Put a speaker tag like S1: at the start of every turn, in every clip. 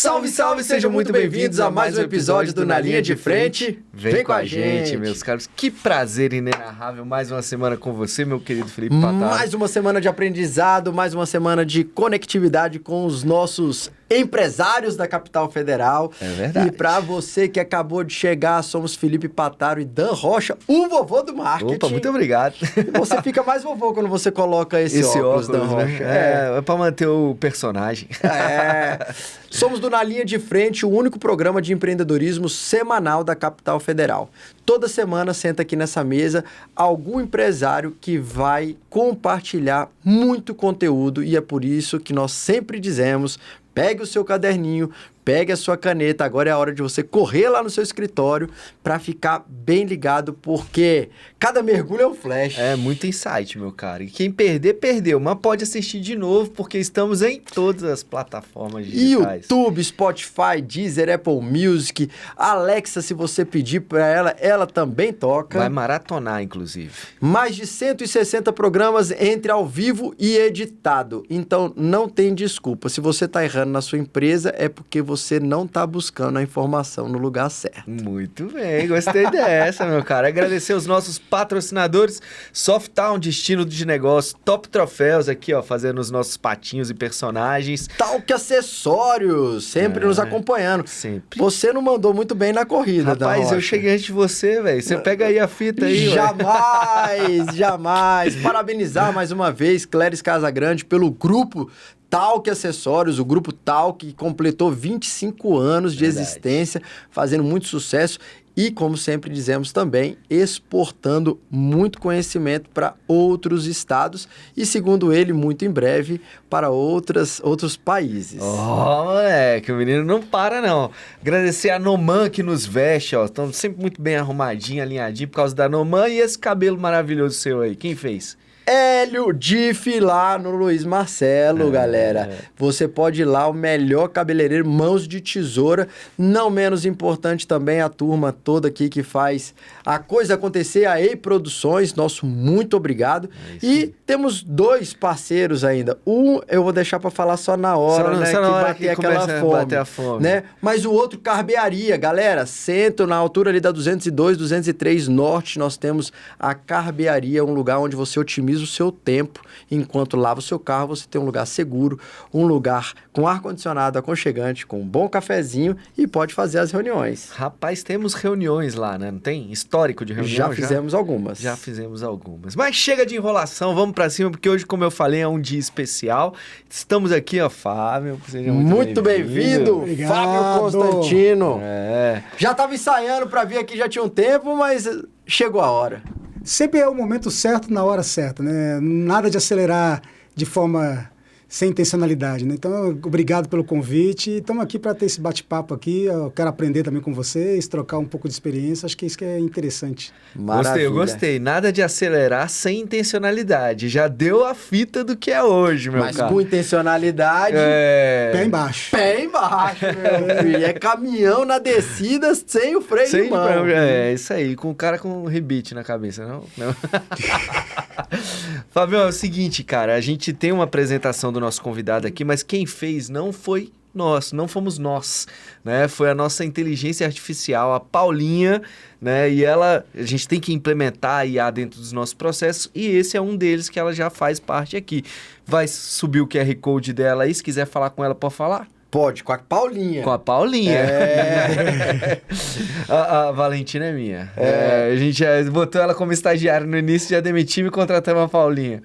S1: Salve, salve! Sejam muito bem-vindos a mais um episódio do Na Linha de Frente. Vem com a gente,
S2: meus caros. Que prazer inenarrável. Mais uma semana com você, meu querido Felipe Pataro.
S1: Mais uma semana de aprendizado, mais uma semana de conectividade com os nossos empresários da Capital Federal.
S2: É verdade.
S1: E para você que acabou de chegar, somos Felipe Pataro e Dan Rocha, o vovô do marketing.
S2: Opa, muito obrigado.
S1: Você fica mais vovô quando você coloca esse óculos, Dan Rocha.
S2: Né? É para manter o personagem.
S1: Somos do Na Linha de Frente, o único programa de empreendedorismo semanal da Capital Federal. Toda semana senta aqui nessa mesa algum empresário que vai compartilhar muito conteúdo e é por isso que nós sempre dizemos: pegue o seu caderninho, pegue a sua caneta, agora é a hora de você correr lá no seu escritório para ficar bem ligado, porque cada mergulho é um flash.
S2: É muito insight, meu cara. E quem perder, perdeu, mas pode assistir de novo, porque estamos em todas as plataformas digitais.
S1: YouTube, Spotify, Deezer, Apple Music, Alexa, se você pedir para ela também toca.
S2: Vai maratonar, inclusive.
S1: Mais de 160 programas entre ao vivo e editado. Então, não tem desculpa. Se você está errando na sua empresa, é porque você não está buscando a informação no lugar certo.
S2: Muito bem, gostei dessa, meu cara. Agradecer os nossos patrocinadores, Softown, destino de negócio, Top Troféus aqui, ó, fazendo os nossos patinhos e personagens.
S1: Talk Acessórios, sempre nos acompanhando.
S2: Sempre.
S1: Você não mandou muito bem na corrida,
S2: rapaz, eu cheguei antes de você, velho. Você pega aí a fita aí,
S1: jamais, jamais. Parabenizar mais uma vez Cléris Casagrande pelo grupo Talk Acessórios, o grupo Talk, que completou 25 anos de existência, fazendo muito sucesso e, como sempre dizemos também, exportando muito conhecimento para outros estados e, segundo ele, muito em breve para outros países.
S2: Moleque, o menino não para, não. Agradecer a Noman que nos veste, ó. Estão sempre muito bem arrumadinho, alinhadinho por causa da Noman e esse cabelo maravilhoso seu aí. Quem fez?
S1: Hélio Diff lá no Luiz Marcelo, galera. Você pode ir lá, o melhor cabeleireiro, mãos de tesoura. Não menos importante também a turma toda aqui que faz a coisa acontecer, a EI Produções, nosso muito obrigado. E temos dois parceiros ainda. Um eu vou deixar para falar só na hora, né?
S2: Só na hora
S1: bater aquela fome,
S2: bater a fome.
S1: Né? Mas o outro, Carbearia, galera, centro, na altura ali da 202, 203 Norte, nós temos a Carbearia, um lugar onde você otimiza o seu tempo, enquanto lava o seu carro, você tem um lugar seguro, um lugar com ar-condicionado aconchegante, com um bom cafezinho e pode fazer as reuniões.
S2: Rapaz, temos reuniões lá, né? Não tem? Histórico de reunião?
S1: Já fizemos algumas.
S2: Já fizemos algumas. Mas chega de enrolação, vamos pra cima, porque hoje, como eu falei, é um dia especial. Estamos aqui, ó, Fábio. Seja muito
S1: bem-vindo, Fábio Constantino. Já estava ensaiando para vir aqui, já tinha um tempo, mas chegou a hora.
S3: Sempre é o momento certo na hora certa, né? Nada de acelerar de forma sem intencionalidade, né? Então, obrigado pelo convite. Estamos aqui para ter esse bate-papo aqui. Eu quero aprender também com vocês, trocar um pouco de experiência. Acho que isso que é interessante.
S1: Maravilha.
S2: Gostei. Nada de acelerar sem intencionalidade. Já deu a fita do que é hoje, meu cara.
S1: Mas com intencionalidade...
S3: Pé embaixo.
S1: Pé embaixo, meu filho. É caminhão na descida sem o freio de mão.
S2: É isso aí. Com o cara com um rebite na cabeça, não? Fabião, é o seguinte, cara. A gente tem uma apresentação do nosso convidado aqui, mas quem fez não foi nós, não fomos nós, né? Foi a nossa inteligência artificial, a Paulinha, né? E a gente tem que implementar a IA dentro dos nossos processos e esse é um deles que ela já faz parte aqui. Vai subir o QR Code dela aí, se quiser falar com ela, pode falar?
S1: Pode, com a Paulinha.
S2: Com a Paulinha. A Valentina é minha. A gente botou ela como estagiária no início, já demitimos e contratamos a Paulinha.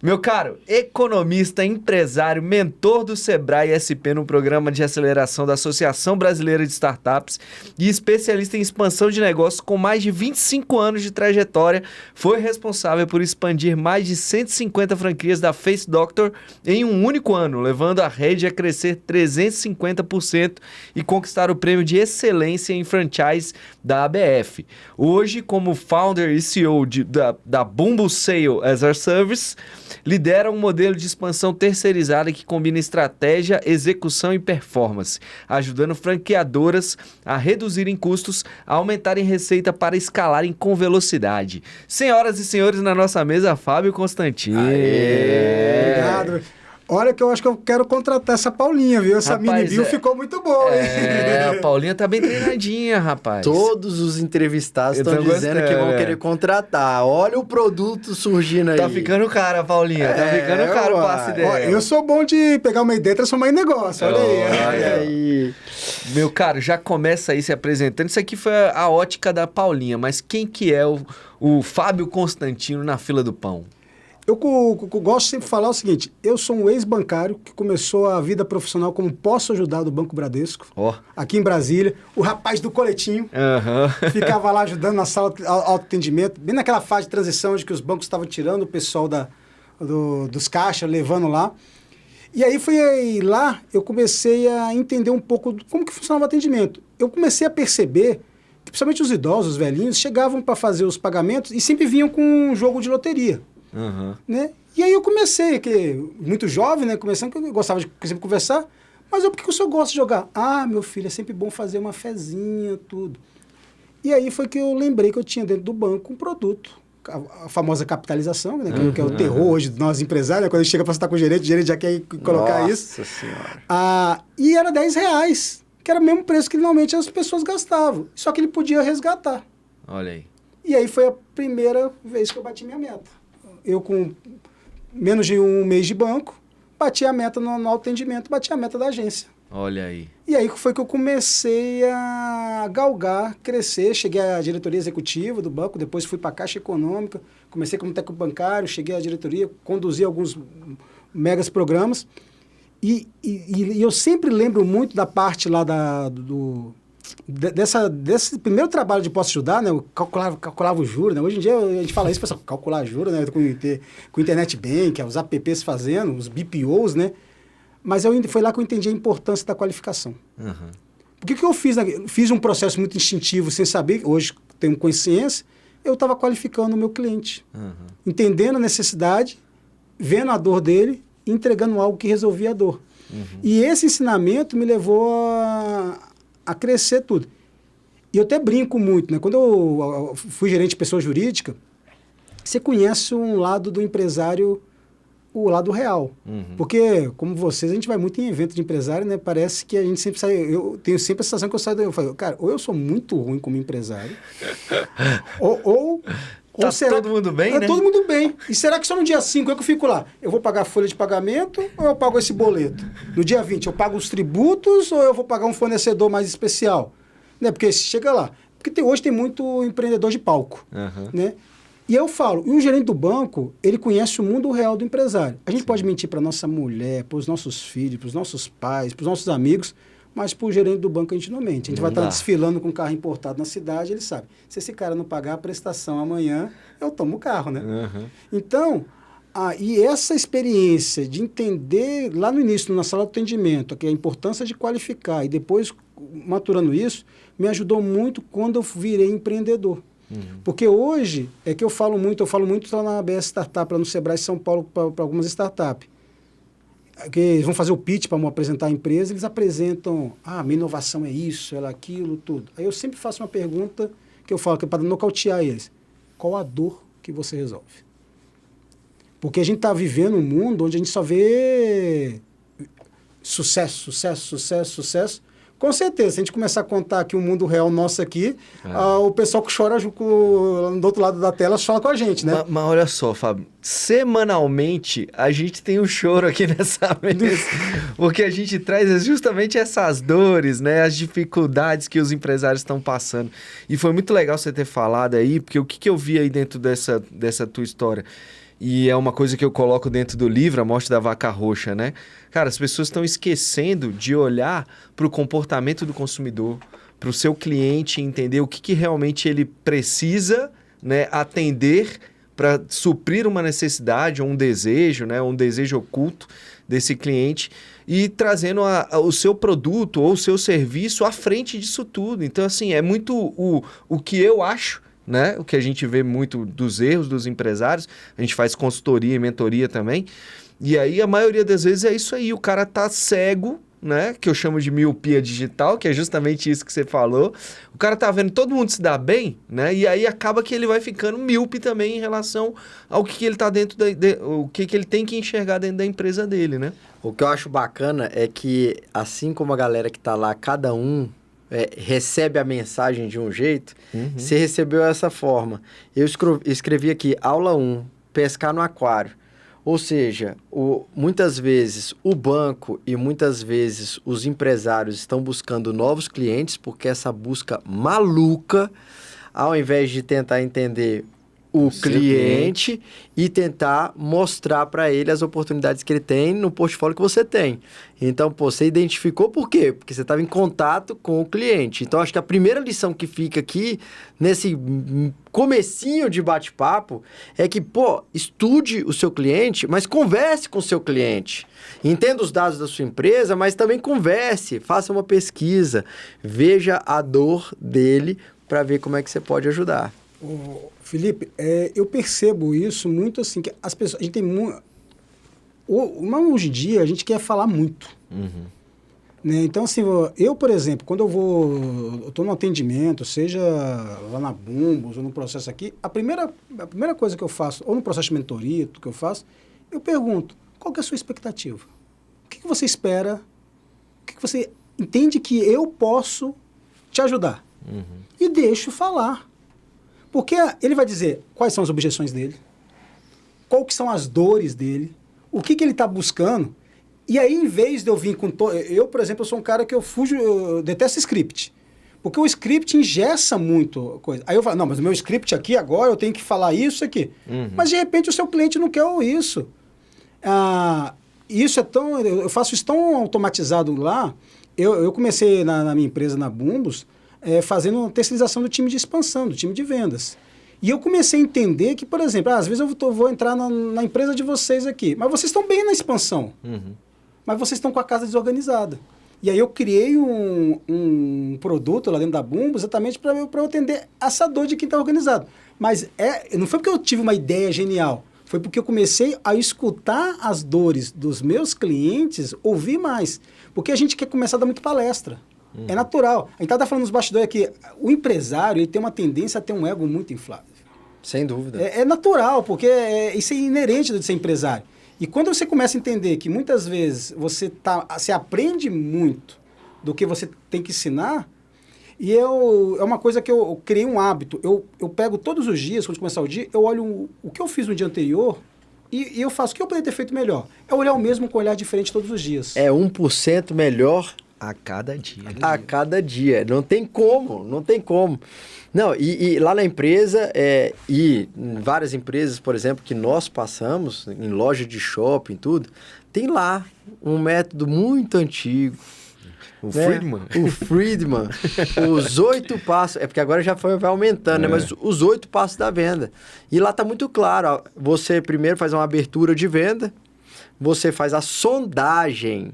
S2: Meu caro, economista, empresário, mentor do Sebrae SP no programa de aceleração da Associação Brasileira de Startups e especialista em expansão de negócios com mais de 25 anos de trajetória, foi responsável por expandir mais de 150 franquias da Face Doctor em um único ano, levando a rede a crescer 350% e conquistar o prêmio de excelência em franchise da ABF. Hoje, como founder e CEO da Bumble Sale as a Service, lidera um modelo de expansão terceirizada que combina estratégia, execução e performance, ajudando franqueadoras a reduzirem custos, a aumentarem receita para escalarem com velocidade. Senhoras e senhores, na nossa mesa, Fábio Constantino.
S3: Obrigado. Olha que eu acho que eu quero contratar essa Paulinha, viu? Essa
S2: Rapaz,
S3: mini bio ficou muito boa, hein?
S2: A Paulinha tá bem treinadinha, rapaz.
S1: Todos os entrevistados
S2: Eu tô
S1: estão dizendo que vão
S2: gostando,
S1: querer contratar. Olha o produto surgindo aí.
S2: Tá ficando caro, Paulinha. Tá ficando caro o passe dela.
S3: Ó, eu sou bom de pegar uma ideia e transformar em negócio, olha aí.
S1: Olha aí.
S2: Meu caro, já começa aí se apresentando. Isso aqui foi a ótica da Paulinha, mas quem que é o Fábio Constantino na fila do pão?
S3: Eu gosto sempre de falar o seguinte, eu sou um ex-bancário que começou a vida profissional como posso ajudar do Banco Bradesco, aqui em Brasília. O rapaz do coletinho ficava lá ajudando na sala de autoatendimento, bem naquela fase de transição onde que os bancos estavam tirando o pessoal dos caixas, levando lá. E aí foi lá, eu comecei a entender um pouco como que funcionava o atendimento. Eu comecei a perceber que principalmente os idosos, os velhinhos, chegavam para fazer os pagamentos e sempre vinham com um jogo de loteria. Né? E aí eu comecei, muito jovem, né? Começando, que eu gostava de sempre conversar, mas por que o senhor gosta de jogar? Ah, meu filho, é sempre bom fazer uma fezinha, tudo. E aí foi que eu lembrei que eu tinha dentro do banco um produto, a famosa capitalização, né? Que é o terror hoje de nós empresários, né? Quando a gente chega para estar com o gerente já quer colocar isso.
S1: Nossa Senhora.
S3: E era R$10, que era o mesmo preço que normalmente as pessoas gastavam, só que ele podia resgatar.
S2: Olha aí.
S3: E aí foi a primeira vez que eu bati minha meta. Eu, com menos de um mês de banco, bati a meta no atendimento, bati a meta da agência.
S2: Olha aí.
S3: E aí foi que eu comecei a galgar, crescer, cheguei à diretoria executiva do banco, depois fui para a Caixa Econômica, comecei como técnico bancário, cheguei à diretoria, conduzi alguns megas programas. E eu sempre lembro muito da parte lá desse primeiro trabalho de posso ajudar, né? Eu calculava o juro, né? Hoje em dia a gente fala isso, pessoal, calcular juro, né? Com internet bank, os apps fazendo, os BPOs, né? Mas foi lá que eu entendi a importância da qualificação. Porque o que eu fiz? Fiz um processo muito instintivo, sem saber, hoje tenho consciência, eu estava qualificando o meu cliente. Entendendo a necessidade, vendo a dor dele, entregando algo que resolvia a dor. E esse ensinamento me levou a crescer tudo. E eu até brinco muito, né? Quando eu fui gerente de pessoa jurídica, você conhece um lado do empresário, o lado real. Porque, como vocês, a gente vai muito em evento de empresário, né? Parece que a gente sempre sai... Eu tenho sempre a sensação que eu saio... Eu falo, cara, ou eu sou muito ruim como empresário, ou
S2: tá todo mundo bem, né?
S3: Tá todo mundo bem. E será que só no dia 5 eu que fico lá? Eu vou pagar a folha de pagamento ou eu pago esse boleto? No dia 20 eu pago os tributos ou eu vou pagar um fornecedor mais especial? Né? Porque chega lá. Porque hoje tem muito empreendedor de palco. Né? E eu falo, e o gerente do banco, ele conhece o mundo real do empresário. A gente pode mentir para nossa mulher, para os nossos filhos, para os nossos pais, para os nossos amigos, mas para o gerente do banco a gente não mente. A gente vai estar desfilando com um carro importado na cidade, ele sabe. Se esse cara não pagar a prestação amanhã, eu tomo o carro, né? Então, e essa experiência de entender lá no início, na sala de atendimento, que a importância de qualificar e depois maturando isso, me ajudou muito quando eu virei empreendedor. Porque hoje é que eu falo muito lá na ABS Startup, lá no Sebrae São Paulo, para algumas startups. Que eles vão fazer o pitch para apresentar a empresa, eles apresentam, minha inovação é isso, ela aquilo, tudo. Aí eu sempre faço uma pergunta que eu falo, que é para nocautear eles. Qual a dor que você resolve? Porque a gente está vivendo um mundo onde a gente só vê sucesso, sucesso, sucesso, sucesso. Com certeza, se a gente começar a contar aqui o mundo real nosso aqui, o pessoal que chora do outro lado da tela chora com a gente, né?
S2: Mas olha só, Fábio, semanalmente a gente tem um choro aqui nessa mesa, porque a gente traz justamente essas dores, né? As dificuldades que os empresários estão passando. E foi muito legal você ter falado aí, porque o que eu vi aí dentro dessa tua história? E é uma coisa que eu coloco dentro do livro, A Morte da Vaca Roxa, né? Cara, as pessoas estão esquecendo de olhar para o comportamento do consumidor, para o seu cliente, entender o que realmente ele precisa, né, atender para suprir uma necessidade ou um desejo, né, um desejo oculto desse cliente e trazendo o seu produto ou o seu serviço à frente disso tudo. Então, assim, é muito o que eu acho, né? O que a gente vê muito dos erros dos empresários, a gente faz consultoria e mentoria também, e aí a maioria das vezes é isso aí, o cara tá cego né? Que eu chamo de miopia digital, que é justamente isso que você falou. O cara tá vendo todo mundo se dar bem, né? E aí acaba que ele vai ficando míope também em relação ao que ele tá dentro o que ele tem que enxergar dentro da empresa dele, né?
S1: O que eu acho bacana é que, assim como a galera que tá lá, cada um recebe a mensagem de um jeito, você recebeu essa forma. Eu escrevi aqui, aula 1, pescar no aquário. Ou seja, muitas vezes o banco e muitas vezes os empresários estão buscando novos clientes porque essa busca maluca, ao invés de tentar entender o cliente e tentar mostrar para ele as oportunidades que ele tem no portfólio que você tem. Então, você identificou por quê? Porque você estava em contato com o cliente. Então, acho que a primeira lição que fica aqui, nesse comecinho de bate-papo, é que, estude o seu cliente, mas converse com o seu cliente. Entenda os dados da sua empresa, mas também converse, faça uma pesquisa, veja a dor dele para ver como é que você pode ajudar.
S3: Felipe, eu percebo isso muito assim, que as pessoas, a gente tem muito... Hoje em dia, a gente quer falar muito. Né? Então, assim, eu, por exemplo, quando eu estou no atendimento, seja lá na Bumbus ou no processo aqui, a primeira coisa que eu faço, ou no processo de mentoria, que eu faço, eu pergunto, qual que é a sua expectativa? O que você espera? O que você entende que eu posso te ajudar? E deixo falar. Porque ele vai dizer quais são as objeções dele, qual que são as dores dele, o que ele está buscando. E aí, em vez de eu vir com... Eu, por exemplo, sou um cara que eu detesto script. Porque o script engessa muito coisa. Aí eu falo, não, mas o meu script aqui agora eu tenho que falar isso aqui. Mas, de repente, o seu cliente não quer isso. Isso é tão... Eu faço isso tão automatizado lá. Eu comecei na minha empresa, na Bumbus, fazendo terceirização do time de expansão, do time de vendas. E eu comecei a entender que, por exemplo, às vezes eu vou entrar na empresa de vocês aqui, mas vocês estão bem na expansão, mas vocês estão com a casa desorganizada. E aí eu criei um produto lá dentro da Bumbus exatamente para eu atender essa dor de quem está organizado. Mas não foi porque eu tive uma ideia genial, foi porque eu comecei a escutar as dores dos meus clientes, ouvir mais. Porque a gente quer começar a dar muito palestra. É natural. A gente está falando nos bastidores aqui, o empresário ele tem uma tendência a ter um ego muito inflado.
S1: Sem dúvida.
S3: É natural, porque isso é inerente de ser empresário. E quando você começa a entender que muitas vezes você aprende muito do que você tem que ensinar, é uma coisa que eu criei um hábito. Eu pego todos os dias, quando começar o dia, eu olho o que eu fiz no dia anterior e eu faço o que eu poderia ter feito melhor. É olhar o mesmo com um olhar diferente todos os dias.
S1: É 1% melhor
S2: a cada dia.
S1: A cada dia. Não tem como. Não, e lá na empresa, e em várias empresas, por exemplo, que nós passamos, em loja de shopping, tudo, tem lá um método muito antigo.
S2: O Friedman.
S1: O Friedman. Os 8 passos. É porque agora já vai aumentando, né? Mas os 8 passos da venda. E lá tá muito claro. Ó, você primeiro faz uma abertura de venda, você faz a sondagem.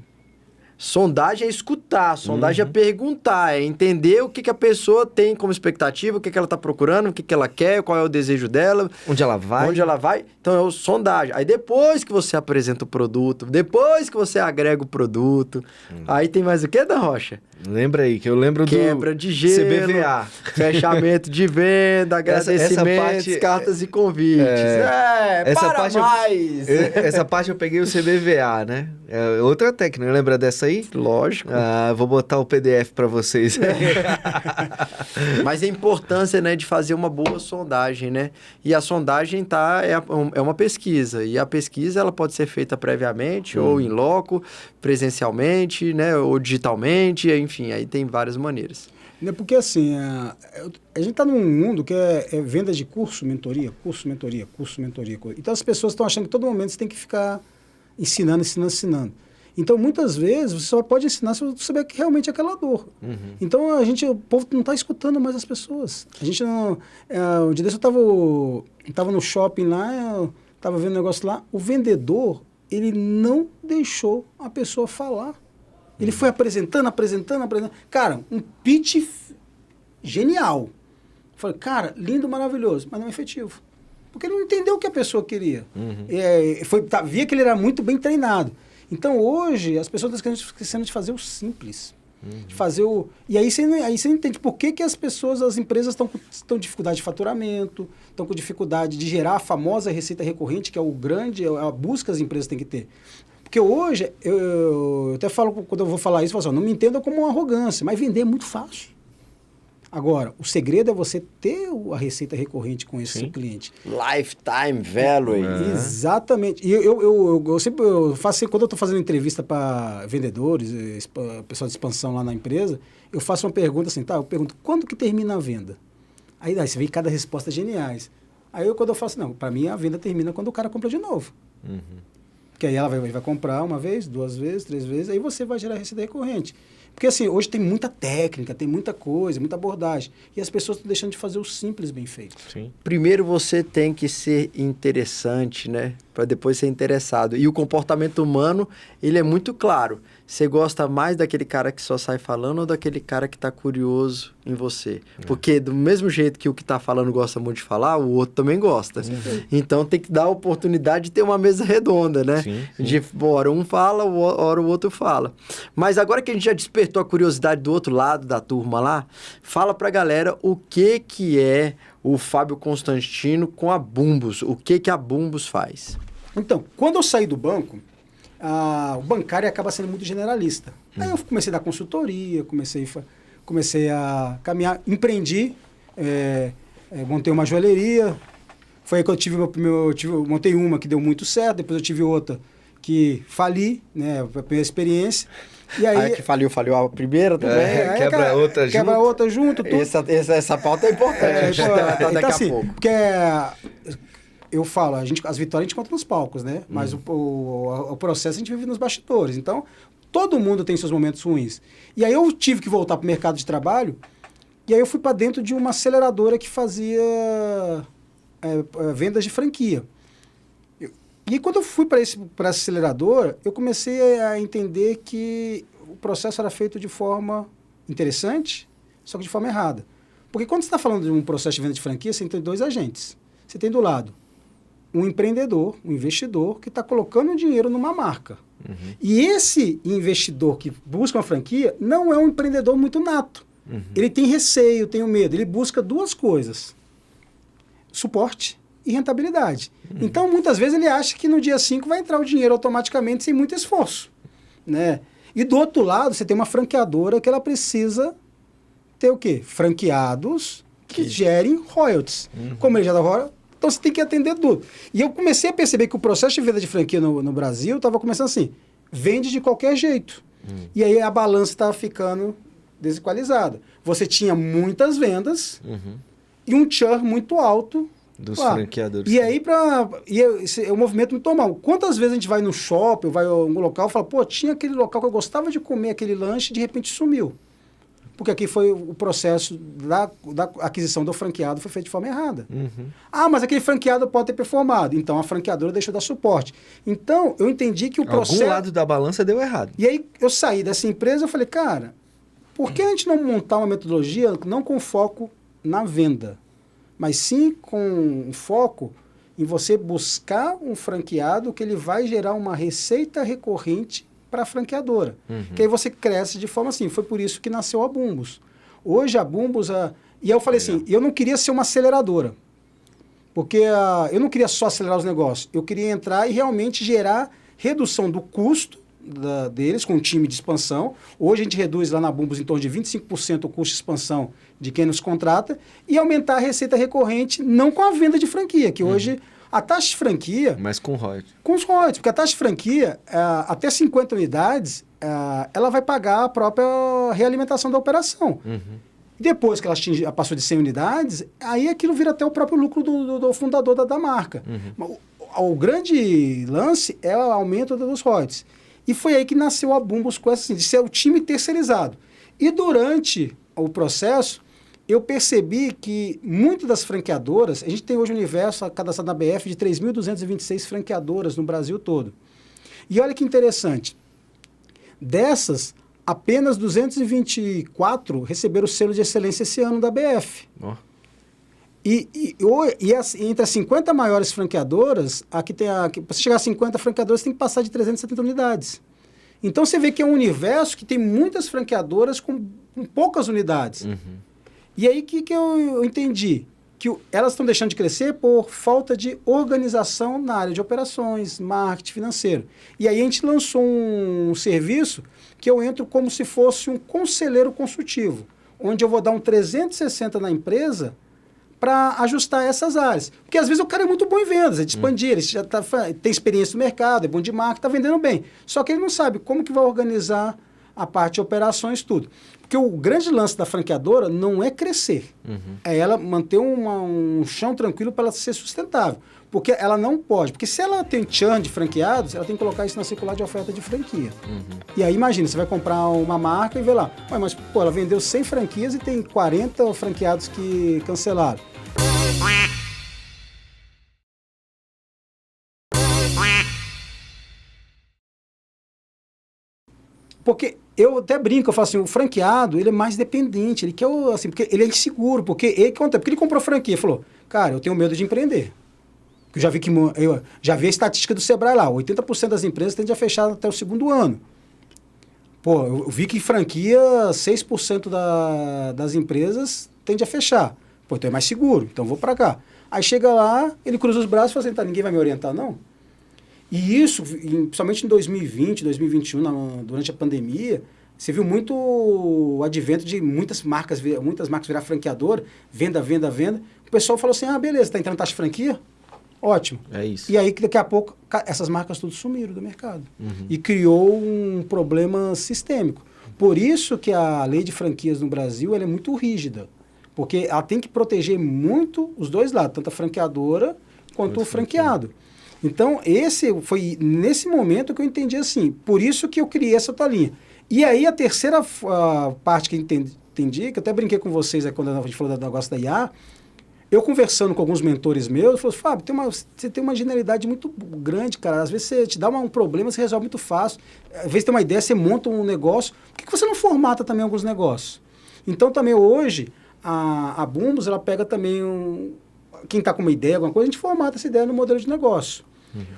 S1: Sondagem é escutar, sondagem é perguntar, é entender o que a pessoa tem como expectativa, o que ela está procurando, o que ela quer, qual é o desejo dela.
S2: Onde ela vai.
S1: Então, é o sondagem. Aí, depois que você apresenta o produto, depois que você agrega o produto, aí tem mais o que, Dan Rocha?
S2: Lembra aí, que eu lembro
S1: Quebra de gelo,
S2: CBVA.
S1: Fechamento de venda, agradecimentos, cartas e convites.
S2: Essa parte eu peguei o CBVA, né? É outra técnica, lembra dessa aí?
S1: Lógico.
S2: Vou botar o PDF para vocês.
S1: Mas a importância, né, de fazer uma boa sondagem, né? E a sondagem é uma pesquisa. E a pesquisa ela pode ser feita previamente, ou in loco, presencialmente, né, ou digitalmente, enfim, aí tem várias maneiras.
S3: Porque assim, a gente está num mundo que é venda de curso, mentoria. Então as pessoas estão achando que todo momento você tem que ficar ensinando. Então, muitas vezes, você só pode ensinar se você souber que realmente é aquela dor. Então, o povo não está escutando mais as pessoas. A gente não... um dia desse eu estava no shopping lá, eu estava vendo um negócio lá, o vendedor, ele não deixou a pessoa falar. Ele foi apresentando. Cara, um pitch genial. Eu falei, cara, lindo, maravilhoso, mas não efetivo. Porque ele não entendeu o que a pessoa queria. Via que ele era muito bem treinado. Então, hoje, as pessoas estão esquecendo de fazer o simples. De fazer o... E aí você entende por que as pessoas, as empresas estão com dificuldade de faturamento, estão com dificuldade de gerar a famosa receita recorrente, que é a busca que as empresas têm que ter. Porque hoje, eu até falo, quando eu vou falar isso, eu falo assim, não me entenda como uma arrogância, mas vender é muito fácil. Agora, o segredo é você ter a receita recorrente com esse cliente.
S1: Lifetime value.
S3: Exatamente. E eu sempre faço, quando eu estou fazendo entrevista para vendedores, pessoal de expansão lá na empresa, eu faço uma pergunta assim, eu pergunto, quando que termina a venda? Aí você vê cada resposta geniais. Aí quando eu faço, não, para mim a venda termina quando o cara compra de novo. Porque aí ela vai comprar uma vez, 2 vezes, 3 vezes, aí você vai gerar receita recorrente. Porque assim, hoje tem muita técnica, tem muita coisa, muita abordagem. E as pessoas estão deixando de fazer o simples bem feito.
S2: Sim.
S1: Primeiro você tem que ser interessante, né? Para depois ser interessado. E o comportamento humano, ele é muito claro. Você gosta mais daquele cara que só sai falando ou daquele cara que está curioso em você? Porque do mesmo jeito que o que está falando gosta muito de falar, o outro também gosta. Então tem que dar a oportunidade de ter uma mesa redonda, né? De hora um fala, hora o outro fala. Mas agora que a gente já despertou a curiosidade do outro lado da turma lá, fala pra galera o que é o Fábio Constantino com a Bumbus. O que a Bumbus faz?
S3: Então, quando eu saí do banco, o bancário acaba sendo muito generalista. Aí eu comecei a dar consultoria, comecei a caminhar, empreendi, montei uma joalheria. Foi aí que eu tive montei uma que deu muito certo, depois eu tive outra que fali, né, a primeira experiência. E aí
S1: que faliu a primeira também.
S2: Quebra outra junto.
S3: Quebra outra junto. Tudo.
S1: Essa pauta é importante. Daqui a
S3: assim,
S1: pouco.
S3: Porque eu falo, as vitórias a gente conta nos palcos, né? Mas o processo a gente vive nos bastidores. Então, todo mundo tem seus momentos ruins. E aí eu tive que voltar para o mercado de trabalho, e aí eu fui para dentro de uma aceleradora que fazia vendas de franquia. E quando eu fui para essa aceleradora, eu comecei a entender que o processo era feito de forma interessante, só que de forma errada. Porque quando você está falando de um processo de venda de franquia, você tem 2 agentes. Você tem do lado um empreendedor, um investidor, que está colocando dinheiro numa marca. E esse investidor que busca uma franquia não é um empreendedor muito nato. Ele tem receio, tem medo. Ele busca 2 coisas: suporte e rentabilidade. Então, muitas vezes, ele acha que no dia 5 vai entrar o dinheiro automaticamente sem muito esforço, né? E do outro lado, você tem uma franqueadora que ela precisa ter o quê? Franqueados que gerem royalties. Como ele já dá royalties, então você tem que atender tudo. E eu comecei a perceber que o processo de venda de franquia no Brasil estava começando assim, vende de qualquer jeito. E aí a balança estava ficando desequalizada. Você tinha muitas vendas e um churn muito alto
S2: dos franqueadores.
S3: E aí, esse é um movimento muito normal. Quantas vezes a gente vai no shopping, vai em algum local e fala, pô, tinha aquele local que eu gostava de comer aquele lanche e de repente sumiu. Porque aqui foi o processo da aquisição do franqueado foi feito de forma errada. Mas aquele franqueado pode ter performado. Então, a franqueadora deixou de dar suporte. Então, eu entendi que o processo...
S2: Algum lado da balança deu errado.
S3: E aí, eu saí dessa empresa e falei, cara, por que a gente não montar uma metodologia não com foco na venda, mas sim com um foco em você buscar um franqueado que ele vai gerar uma receita recorrente para a franqueadora. Que aí você cresce de forma assim. Foi por isso que nasceu a Bumbus. Hoje a Bumbus... E eu falei assim, eu não queria ser uma aceleradora. Porque eu não queria só acelerar os negócios. Eu queria entrar e realmente gerar redução do custo deles com um time de expansão. Hoje a gente reduz lá na Bumbus em torno de 25% o custo de expansão de quem nos contrata e aumentar a receita recorrente, não com a venda de franquia, que hoje a taxa de franquia...
S2: Mas com royalties.
S3: Com os royalties, porque a taxa de franquia, até 50 unidades, ela vai pagar a própria realimentação da operação. Depois que ela passou de 100 unidades, aí aquilo vira até o próprio lucro do fundador da marca. O grande lance é o aumento dos royalties. E foi aí que nasceu a Bumbus com essa, assim, de ser o time terceirizado. E durante o processo, eu percebi que muitas das franqueadoras, a gente tem hoje um universo cadastrado na BF de 3.226 franqueadoras no Brasil todo. E olha que interessante, dessas, apenas 224 receberam o selo de excelência esse ano da BF. Entre as 50 maiores franqueadoras, para você chegar a 50 franqueadoras, você tem que passar de 370 unidades. Então, você vê que é um universo que tem muitas franqueadoras com poucas unidades. E aí, o que eu entendi? Que elas estão deixando de crescer por falta de organização na área de operações, marketing, financeiro. E aí, a gente lançou um serviço que eu entro como se fosse um conselheiro consultivo, onde eu vou dar um 360 na empresa para ajustar essas áreas. Porque às vezes o cara é muito bom em vendas, é de expandir, ele já tem experiência no mercado, é bom de marketing, está vendendo bem. Só que ele não sabe como que vai organizar a parte de operações, tudo. Porque o grande lance da franqueadora não é crescer, é ela manter um chão tranquilo para ela ser sustentável. Porque ela não pode, porque se ela tem churn de franqueados, ela tem que colocar isso na circular de oferta de franquia. E aí imagina, você vai comprar uma marca e vê lá, mas pô, ela vendeu 100 franquias e tem 40 franqueados que cancelaram. Porque eu até brinco, eu falo assim, o franqueado, ele é mais dependente, ele quer, assim, porque ele é inseguro, porque ele comprou franquia, falou, cara, eu tenho medo de empreender. Eu já vi a estatística do Sebrae lá, 80% das empresas tendem a fechar até o segundo ano. Pô, eu vi que franquia, 6% das empresas tende a fechar. Pô, então é mais seguro, então vou para cá. Aí chega lá, ele cruza os braços e fala assim, tá, ninguém vai me orientar, não? E isso, principalmente em 2020, 2021, durante a pandemia, você viu muito o advento de muitas marcas virar franqueadora, venda. O pessoal falou assim, beleza, tá entrando taxa de franquia? Ótimo.
S2: É isso.
S3: E aí, daqui a pouco, essas marcas tudo sumiram do mercado. E criou um problema sistêmico. Por isso que a lei de franquias no Brasil ela é muito rígida. Porque ela tem que proteger muito os dois lados, tanto a franqueadora quanto o franqueado. Então, foi nesse momento que eu entendi assim. Por isso que eu criei essa tua linha. E aí, a terceira parte que eu entendi, que eu até brinquei com vocês quando a gente falou do negócio da IA, eu conversando com alguns mentores meus, eu falei, Fábio, você tem uma genialidade muito grande, cara. Às vezes você te dá um problema, você resolve muito fácil. Às vezes tem uma ideia, você monta um negócio. Por que você não formata também alguns negócios? Então, também hoje, a Bumbus, ela pega também quem está com uma ideia, alguma coisa, a gente formata essa ideia no modelo de negócio.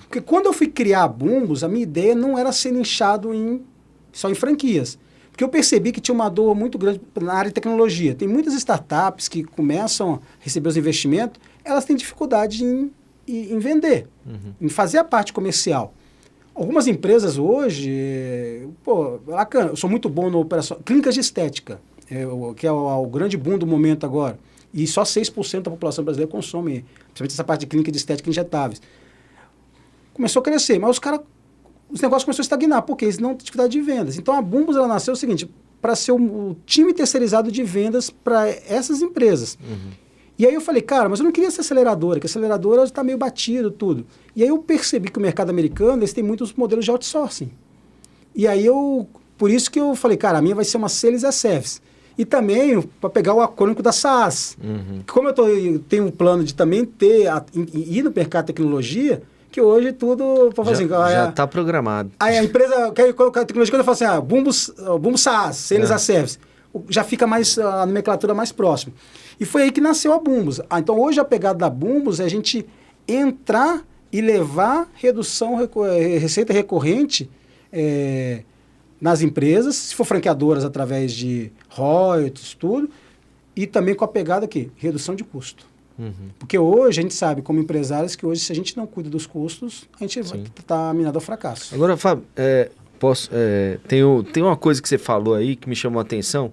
S3: Porque quando eu fui criar a Bumbus, a minha ideia não era ser nichado só em franquias. Porque eu percebi que tinha uma dor muito grande na área de tecnologia. Tem muitas startups que começam a receber os investimentos, elas têm dificuldade em vender, em fazer a parte comercial. Algumas empresas hoje, bacana, eu sou muito bom na operação, clínicas de estética, que é o grande boom do momento agora. E só 6% da população brasileira consome, principalmente essa parte de clínica de estética injetáveis. Começou a crescer, mas os negócios começaram a estagnar, porque eles não têm dificuldade de vendas. Então, a Bumbus, ela nasceu o seguinte, para ser o time terceirizado de vendas para essas empresas. E aí eu falei, cara, mas eu não queria ser aceleradora, que a aceleradora está meio batido, tudo. E aí eu percebi que o mercado americano, eles têm muitos modelos de outsourcing. E aí por isso que eu falei, cara, a minha vai ser uma Sales as Service. E também para pegar o acrônimo da SaaS. Como eu tenho um plano de também ir no mercado de tecnologia, que hoje tudo...
S2: Já está programado.
S3: Aí a empresa, a tecnologia, quando eu falo assim, Bumbus SaaS, Sales as Service, já fica mais, a nomenclatura mais próxima. E foi aí que nasceu a Bumbus. Então hoje a pegada da Bumbus é a gente entrar e levar receita recorrente nas empresas, se for franqueadoras através de royalties, tudo, e também com a pegada aqui, redução de custo. Porque hoje a gente sabe, como empresários, que hoje se a gente não cuida dos custos, a gente vai estar minado ao fracasso.
S2: Agora, Fábio, tem uma coisa que você falou aí que me chamou a atenção,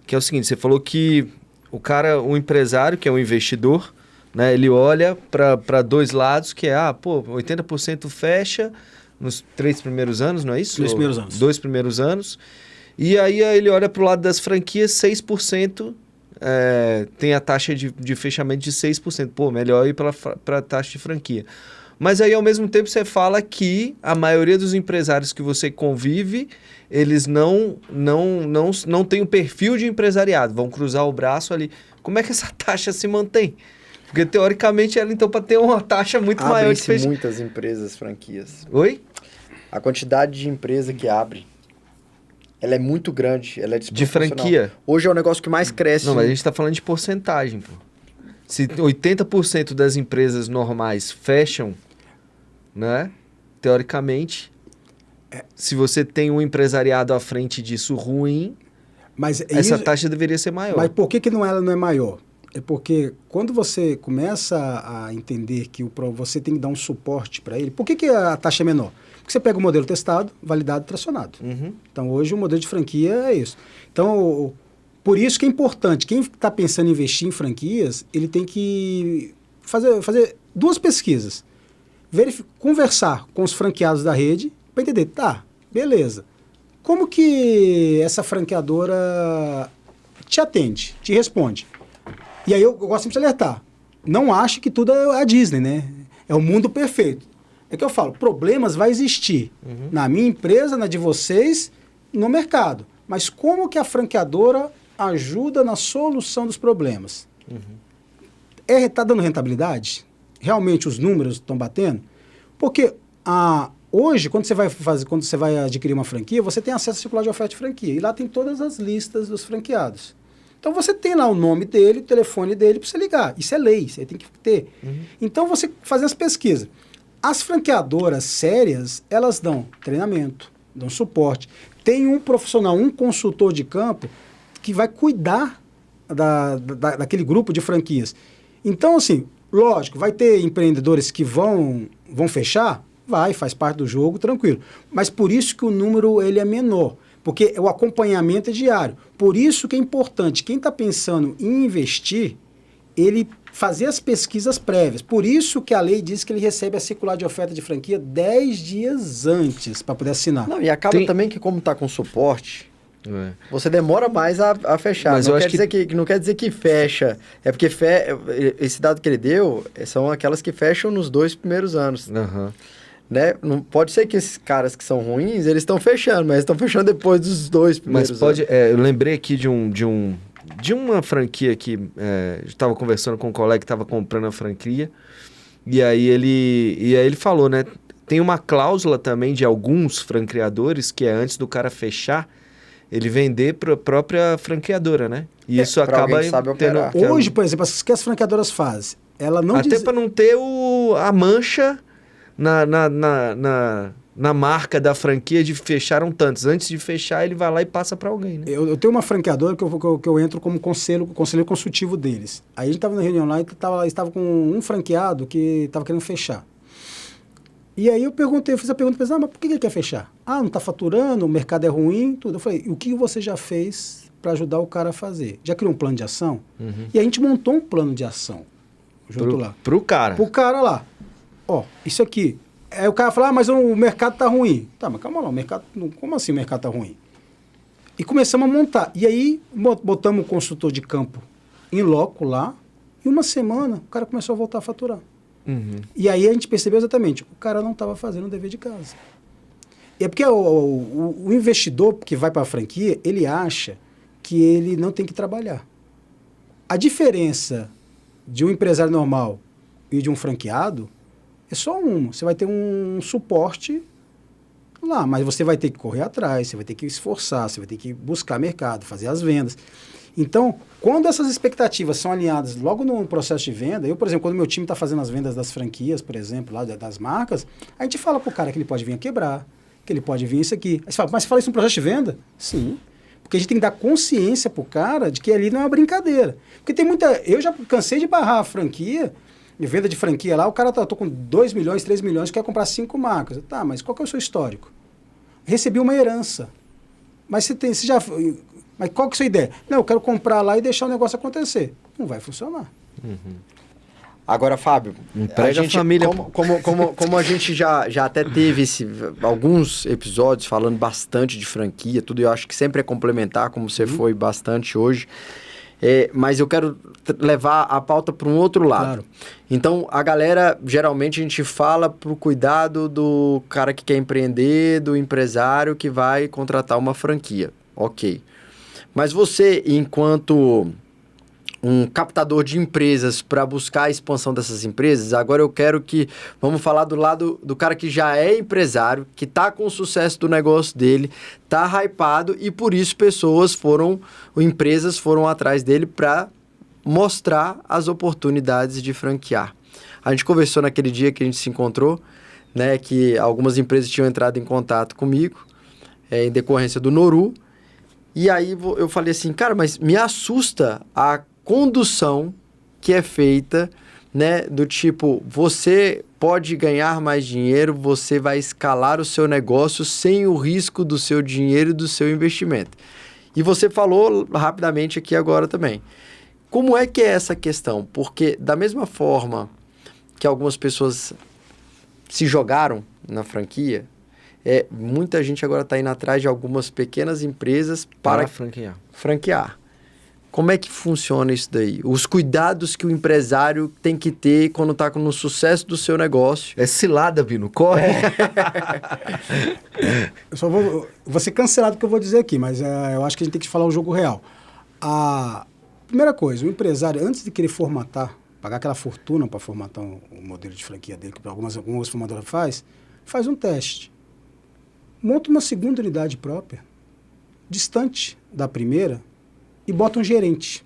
S2: que é o seguinte, você falou que o empresário, que é um investidor, né, ele olha para dois lados, que é, 80% fecha nos 3 primeiros anos, não é isso?
S3: 2 primeiros anos.
S2: 2 primeiros anos. E aí ele olha para o lado das franquias, 6%. Tem a taxa de fechamento de 6%. Pô, melhor ir para a taxa de franquia. Mas aí, ao mesmo tempo, você fala que a maioria dos empresários que você convive, eles não têm o perfil de empresariado, vão cruzar o braço ali. Como é que essa taxa se mantém? Porque, teoricamente, ela, então, para ter uma taxa muito maior de fechamento.
S1: Muitas empresas franquias.
S2: Oi?
S1: A quantidade de empresa que abre, ela é muito grande, ela é
S2: De
S1: desproporcional.
S2: franquia?
S1: Hoje é o negócio que mais cresce.
S2: Não, mas a gente está falando de porcentagem, pô. Se 80% das empresas normais fecham, né? Teoricamente, se você tem um empresariado à frente disso ruim,
S3: Mas
S2: essa taxa deveria ser maior.
S3: Mas por que ela não é maior? É porque quando você começa a entender que você tem que dar um suporte para ele, por que a taxa é menor? Porque você pega o modelo testado, validado e tracionado.
S2: Uhum.
S3: Então, hoje o modelo de franquia é isso. Então, por isso que é importante, quem está pensando em investir em franquias, ele tem que fazer duas pesquisas. Conversar com os franqueados da rede para entender, tá, beleza. Como que essa franqueadora te atende, te responde? E aí eu gosto sempre de alertar. Não ache que tudo é a Disney, né? É o mundo perfeito. É que eu falo, problemas vai existir na minha empresa, na de vocês, no mercado. Mas como que a franqueadora ajuda na solução dos problemas? Está dando rentabilidade? Realmente os números estão batendo? Porque hoje, quando você vai adquirir uma franquia, você tem acesso à circular de oferta de franquia. E lá tem todas as listas dos franqueados. Então você tem lá o nome dele, o telefone dele para você ligar. Isso é lei, você tem que ter. Então você fazer as pesquisas. As franqueadoras sérias, elas dão treinamento, dão suporte. Tem um profissional, um consultor de campo que vai cuidar daquele grupo de franquias. Então, assim, lógico, vai ter empreendedores que vão fechar? Faz parte do jogo, tranquilo. Mas por isso que o número ele é menor, porque o acompanhamento é diário. Por isso que é importante, quem está pensando em investir, ele fazer as pesquisas prévias. Por isso que a lei diz que ele recebe a circular de oferta de franquia 10 dias antes para poder assinar.
S1: Não, e acaba também que como está com suporte, você demora mais a fechar. Mas não quer dizer que fecha. É porque esse dado que ele deu são aquelas que fecham nos 2 primeiros anos. Né? Não pode ser que esses caras que são ruins, eles estão fechando, mas estão fechando depois dos 2 primeiros anos.
S2: Eu lembrei aqui de uma franquia que estava conversando com um colega que estava comprando a franquia, e aí ele falou, né? Tem uma cláusula também de alguns franqueadores que é antes do cara fechar, ele vender para a própria franqueadora, né? E isso acaba
S1: tendo...
S3: Hoje, por exemplo, o que as franqueadoras fazem? Ela não
S2: até para não ter a mancha na marca da franquia de fecharam tantos. Antes de fechar, ele vai lá e passa para alguém, né?
S3: Eu tenho uma franqueadora que eu entro como conselheiro consultivo deles. Aí a gente estava na reunião lá e estava com um franqueado que estava querendo fechar. E aí eu fiz a pergunta, mas por que ele quer fechar? Não está faturando, o mercado é ruim, tudo. Eu falei, o que você já fez para ajudar o cara a fazer? Já criou um plano de ação? E a gente montou um plano de ação junto lá.
S2: Pro cara?
S3: Pro cara lá. Isso aqui. Aí o cara fala, mas o mercado tá ruim. Tá, mas calma lá, como assim o mercado tá ruim? E começamos a montar. E aí botamos um consultor de campo em loco lá, e uma semana o cara começou a voltar a faturar. E aí a gente percebeu exatamente, o cara não estava fazendo o dever de casa. E é porque o investidor que vai para a franquia, ele acha que ele não tem que trabalhar. A diferença de um empresário normal e de um franqueado é só uma. Você vai ter um suporte lá, mas você vai ter que correr atrás, você vai ter que esforçar, você vai ter que buscar mercado, fazer as vendas. Então, quando essas expectativas são alinhadas logo no processo de venda, por exemplo, quando meu time está fazendo as vendas das franquias, por exemplo, lá das marcas, a gente fala para o cara que ele pode vir a quebrar, que ele pode vir isso aqui. Aí você fala, mas você fala isso no processo de venda? Sim. Porque a gente tem que dar consciência para o cara de que ali não é uma brincadeira. Porque tem eu já cansei de barrar a franquia, de venda de franquia lá, o cara tô com 2 milhões, 3 milhões, quer comprar 5 marcas. Tá, mas qual que é o seu histórico? Recebi uma herança. Mas mas qual que é a sua ideia? Não, eu quero comprar lá e deixar o negócio acontecer. Não vai funcionar.
S1: Agora, Fábio,
S2: emprega a família.
S1: Como a gente já até teve alguns episódios falando bastante de franquia, tudo, eu acho que sempre é complementar, como você foi bastante hoje. Mas eu quero levar a pauta para um outro lado.
S3: Claro.
S1: Então, a galera, geralmente a gente fala pro cuidado do cara que quer empreender, do empresário que vai contratar uma franquia. Ok. Mas você, enquanto um captador de empresas para buscar a expansão dessas empresas, agora eu quero vamos falar do lado do cara que já é empresário, que está com o sucesso do negócio dele, está hypado e por isso empresas foram atrás dele para mostrar as oportunidades de franquear. A gente conversou naquele dia que a gente se encontrou, né, que algumas empresas tinham entrado em contato comigo, em decorrência do Noru, e aí eu falei assim, cara, mas me assusta a condução que é feita, né, do tipo, você pode ganhar mais dinheiro, você vai escalar o seu negócio sem o risco do seu dinheiro e do seu investimento. E você falou rapidamente aqui agora também. Como é que é essa questão? Porque da mesma forma que algumas pessoas se jogaram na franquia, muita gente agora está indo atrás de algumas pequenas empresas para franquear. Como é que funciona isso daí? Os cuidados que o empresário tem que ter quando está no sucesso do seu negócio.
S2: É cilada, Bino. Corre!
S3: Eu só vou ser cancelado o que eu vou dizer aqui, mas eu acho que a gente tem que falar o jogo real. A primeira coisa, o empresário, antes de querer formatar, pagar aquela fortuna para formatar o modelo de franquia dele, que algumas formadoras faz um teste. Monta uma segunda unidade própria, distante da primeira, e bota um gerente.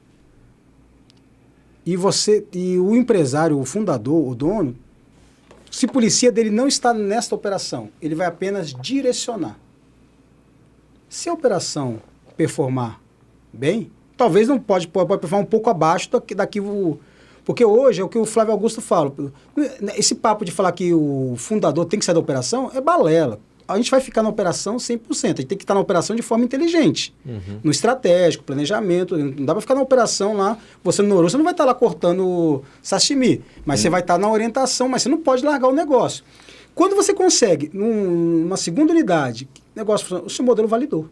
S3: E o empresário, o fundador, o dono, se policia dele não está nesta operação, ele vai apenas direcionar. Se a operação performar bem, talvez não pode performar um pouco abaixo daqui porque hoje é o que o Flávio Augusto fala. Esse papo de falar que o fundador tem que sair da operação é balela. A gente vai ficar na operação 100%. A gente tem que estar na operação de forma inteligente. No estratégico, planejamento. Não dá para ficar na operação lá. Você no Noru, você não vai estar lá cortando sashimi. Mas você vai estar na orientação, mas você não pode largar o negócio. Quando você consegue, numa segunda unidade, o seu modelo validou.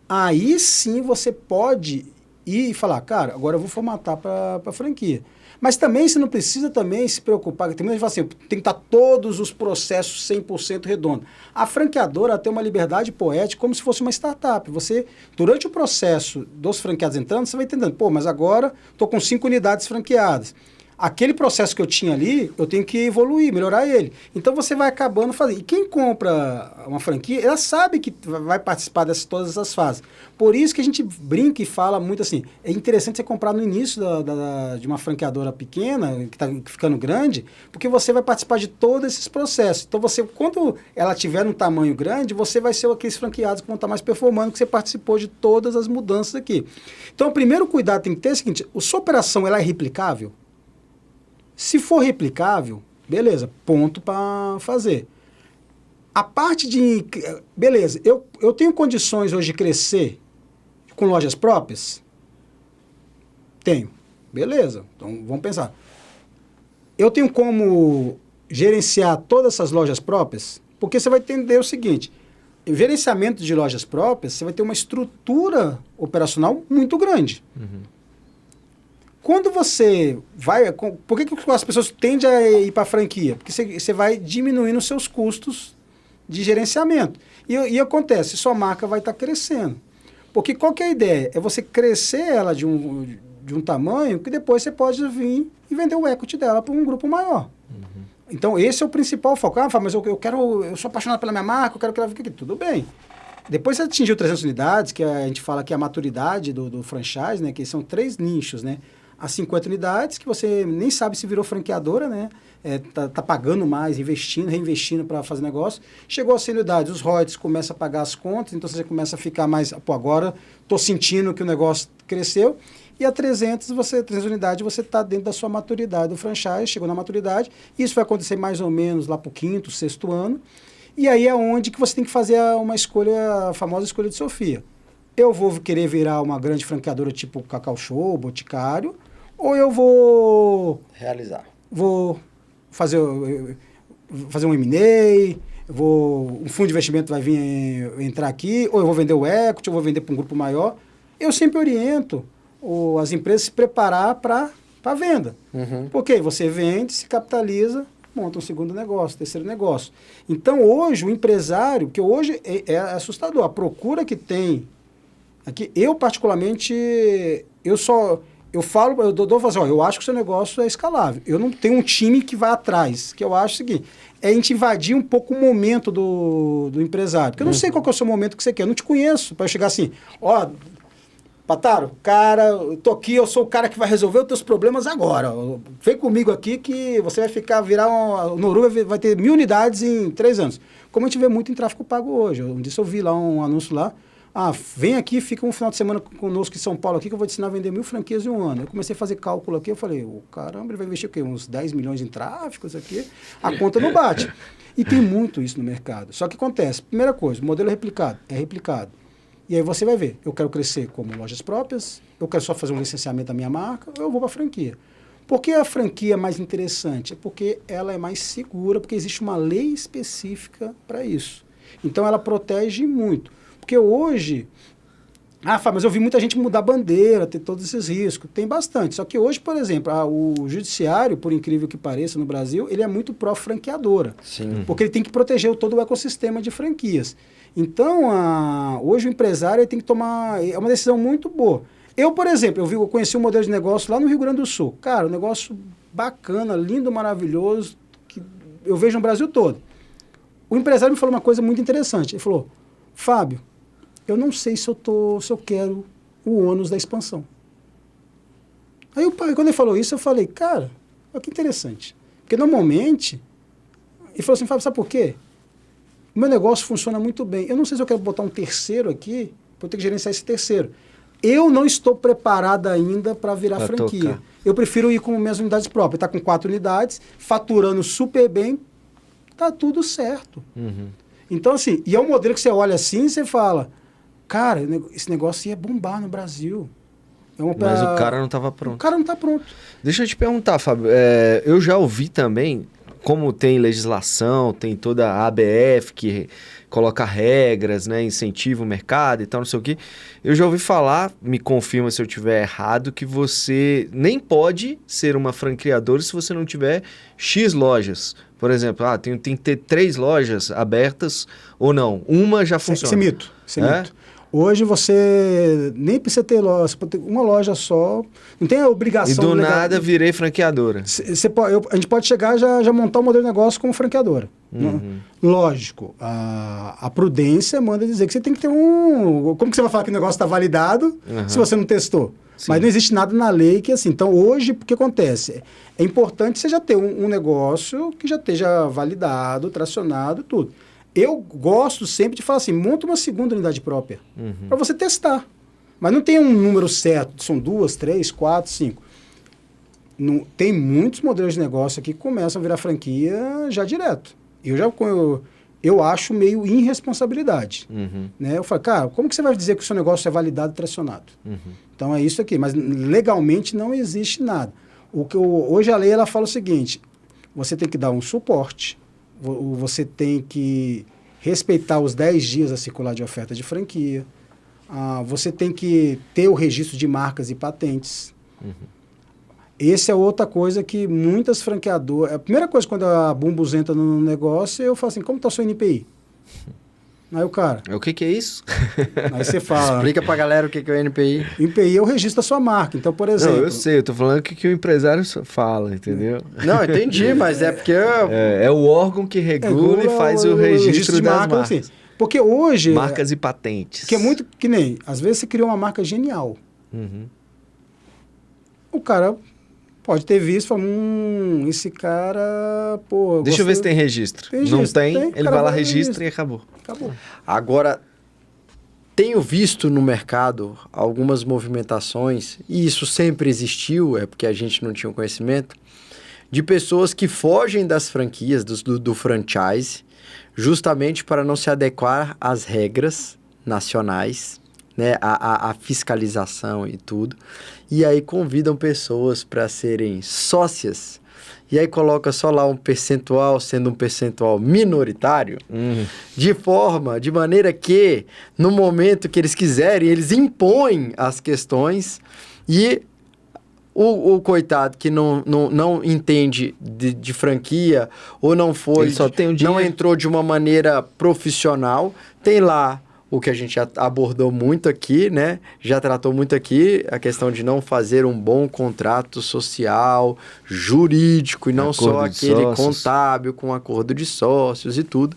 S3: Aí sim você pode ir e falar, cara, agora eu vou formatar para franquia. Mas também você não precisa também se preocupar, tem muita gente que fala assim, tem que estar todos os processos 100% redondos. A franqueadora tem uma liberdade poética como se fosse uma startup. Você, durante o processo dos franqueados entrando, você vai entendendo, mas agora estou com 5 unidades franqueadas. Aquele processo que eu tinha ali, eu tenho que evoluir, melhorar ele. Então você vai acabando fazendo. E quem compra uma franquia, ela sabe que vai participar de todas essas fases. Por isso que a gente brinca e fala muito assim, é interessante você comprar no início de uma franqueadora pequena, que está ficando grande, porque você vai participar de todos esses processos. Então quando ela tiver um tamanho grande, você vai ser aqueles franqueados que vão estar mais performando, que você participou de todas as mudanças aqui. Então o primeiro cuidado que tem que ter é o seguinte, a sua operação ela é replicável? Se for replicável, beleza, ponto para fazer. A parte de... Beleza, eu tenho condições hoje de crescer com lojas próprias? Tenho. Beleza, então vamos pensar. Eu tenho como gerenciar todas essas lojas próprias? Porque você vai entender o seguinte, o gerenciamento de lojas próprias, você vai ter uma estrutura operacional muito grande. Quando você vai... Por que as pessoas tendem a ir para a franquia? Porque você vai diminuindo os seus custos de gerenciamento. E acontece, sua marca vai estar crescendo. Porque qual que é a ideia? É você crescer ela de um tamanho que depois você pode vir e vender o equity dela para um grupo maior. Então, esse é o principal foco. Mas eu sou apaixonado pela minha marca, eu quero que ela fique aqui. Tudo bem. Depois você atingiu 300 unidades, que a gente fala que é a maturidade do franchise, né? Que são 3 nichos, né? As 50 unidades, que você nem sabe se virou franqueadora, né? Tá pagando mais, investindo, reinvestindo para fazer negócio. Chegou a 100 unidades, os royalties começam a pagar as contas, então você começa a ficar mais... agora estou sentindo que o negócio cresceu. E a 300 unidades, você está dentro da sua maturidade do franchise, chegou na maturidade. Isso vai acontecer mais ou menos lá para o 5º, 6º ano. E aí é onde que você tem que fazer uma escolha, a famosa escolha de Sofia. Eu vou querer virar uma grande franqueadora tipo Cacau Show, Boticário, ou eu vou...
S1: Realizar.
S3: Vou fazer um M&A, um fundo de investimento vai vir entrar aqui, ou eu vou vender o equity, ou vou vender para um grupo maior. Eu sempre oriento as empresas a se preparar para a venda. Porque você vende, se capitaliza, monta um segundo negócio, terceiro negócio. Então, hoje, o empresário, que hoje é assustador, a procura que tem aqui, eu particularmente, eu acho que o seu negócio é escalável. Eu não tenho um time que vai atrás, que eu acho o seguinte, é a gente invadir um pouco o momento do empresário. Porque eu não sei qual que é o seu momento que você quer, eu não te conheço, para eu chegar assim, Pataro, cara, eu tô aqui, eu sou o cara que vai resolver os teus problemas agora. Vem comigo aqui que você vai o Noru vai ter 1.000 unidades em 3 anos. Como a gente vê muito em tráfego pago hoje. Um dia eu vi lá um anúncio lá, vem aqui, fica um final de semana conosco em São Paulo aqui que eu vou te ensinar a vender 1.000 franquias em um ano. Eu comecei a fazer cálculo aqui, eu falei, caramba, ele vai investir o quê? Uns 10 milhões em tráfego, isso aqui? A conta não bate. E tem muito isso no mercado. Só que acontece, primeira coisa, o modelo é replicado. E aí você vai ver, eu quero crescer como lojas próprias, eu quero só fazer um licenciamento da minha marca, eu vou para a franquia. Por que a franquia é mais interessante? É porque ela é mais segura, porque existe uma lei específica para isso. Então ela protege muito. Porque hoje, Fábio, mas eu vi muita gente mudar bandeira, ter todos esses riscos. Tem bastante. Só que hoje, por exemplo, o judiciário, por incrível que pareça, no Brasil, ele é muito pró-franqueadora.
S1: Sim.
S3: Porque ele tem que proteger todo o ecossistema de franquias. Então, hoje o empresário ele tem que tomar... É uma decisão muito boa. Eu, por exemplo, eu conheci um modelo de negócio lá no Rio Grande do Sul. Cara, um negócio bacana, lindo, maravilhoso, que eu vejo no Brasil todo. O empresário me falou uma coisa muito interessante. Ele falou, Fábio, eu não sei se eu quero o ônus da expansão. Aí quando ele falou isso, eu falei, cara, olha que interessante. Porque normalmente, ele falou assim, Fábio, sabe por quê? O meu negócio funciona muito bem. Eu não sei se eu quero botar um terceiro aqui, para eu ter que gerenciar esse terceiro. Eu não estou preparado ainda para virar franquia. Tocar. Eu prefiro ir com minhas unidades próprias. Está com 4 unidades, faturando super bem, tá tudo certo.
S2: Uhum.
S3: Então, assim, e é um modelo que você olha assim e você fala, cara, esse negócio ia bombar no Brasil.
S2: Mas o cara não estava pronto.
S3: O cara não está pronto.
S2: Deixa eu te perguntar, Fábio. Eu já ouvi também, como tem legislação, tem toda a ABF que coloca regras, né, incentiva o mercado e tal, não sei o quê. Eu já ouvi falar, me confirma se eu estiver errado, que você nem pode ser uma franqueadora se você não tiver X lojas. Por exemplo, tem que ter 3 lojas abertas ou não. Uma já funciona.
S3: Isso é mito. Hoje você nem precisa ter loja, você pode ter uma loja só, não tem a obrigação...
S2: E do nada virei franqueadora.
S3: A gente pode chegar e já montar um modelo de negócio como franqueadora.
S2: Uhum.
S3: Lógico, a prudência manda dizer que você tem que ter um... Como que você vai falar que o negócio está validado se você não testou? Sim. Mas não existe nada na lei que assim... Então hoje, o que acontece? É importante você já ter um negócio que já esteja validado, tracionado, tudo. Eu gosto sempre de falar assim, monta uma segunda unidade própria, para você testar. Mas não tem um número certo, são 2, 3, 4, 5. Não, tem muitos modelos de negócio aqui que começam a virar franquia já direto. Eu acho meio irresponsabilidade. Né? Eu falo, cara, como que você vai dizer que o seu negócio é validado e tracionado? Então é isso aqui, mas legalmente não existe nada. Hoje a lei ela fala o seguinte, você tem que dar um suporte, você tem que respeitar os 10 dias a circular de oferta de franquia. Você tem que ter o registro de marcas e patentes. Essa é outra coisa que muitas franqueadoras... A primeira coisa quando a Bumbus entra no negócio, eu falo assim, como está o seu NPI? Aí o cara...
S2: O que é isso?
S3: Aí você fala...
S1: Explica pra galera o que é o NPI.
S3: O NPI é o registro da sua marca. Então, por exemplo...
S2: Não, eu sei, eu tô falando o que o empresário fala, entendeu?
S1: Não, entendi, mas é porque...
S2: É o órgão que regula e faz o registro das marcas.
S3: Assim, porque hoje...
S2: Marcas e patentes.
S3: Que é muito que nem... Às vezes você criou uma marca genial. O cara... Pode ter visto e falar, esse cara, pô...
S2: Deixa eu ver se tem registro. Não tem, ele vai lá, registra e acabou.
S1: Agora, tenho visto no mercado algumas movimentações, e isso sempre existiu, é porque a gente não tinha o conhecimento, de pessoas que fogem das franquias, do franchise, justamente para não se adequar às regras nacionais, né, a fiscalização e tudo, e aí convidam pessoas para serem sócias, e aí coloca só lá um percentual, sendo um percentual minoritário, de maneira que, no momento que eles quiserem, eles impõem as questões, e o coitado que não entende de franquia, ou não foi,
S2: ele só tem um
S1: não entrou de uma maneira profissional, tem lá o que a gente já abordou muito aqui, né? Já tratou muito aqui, a questão de não fazer um bom contrato social, jurídico, e não só aquele contábil com acordo de sócios e tudo.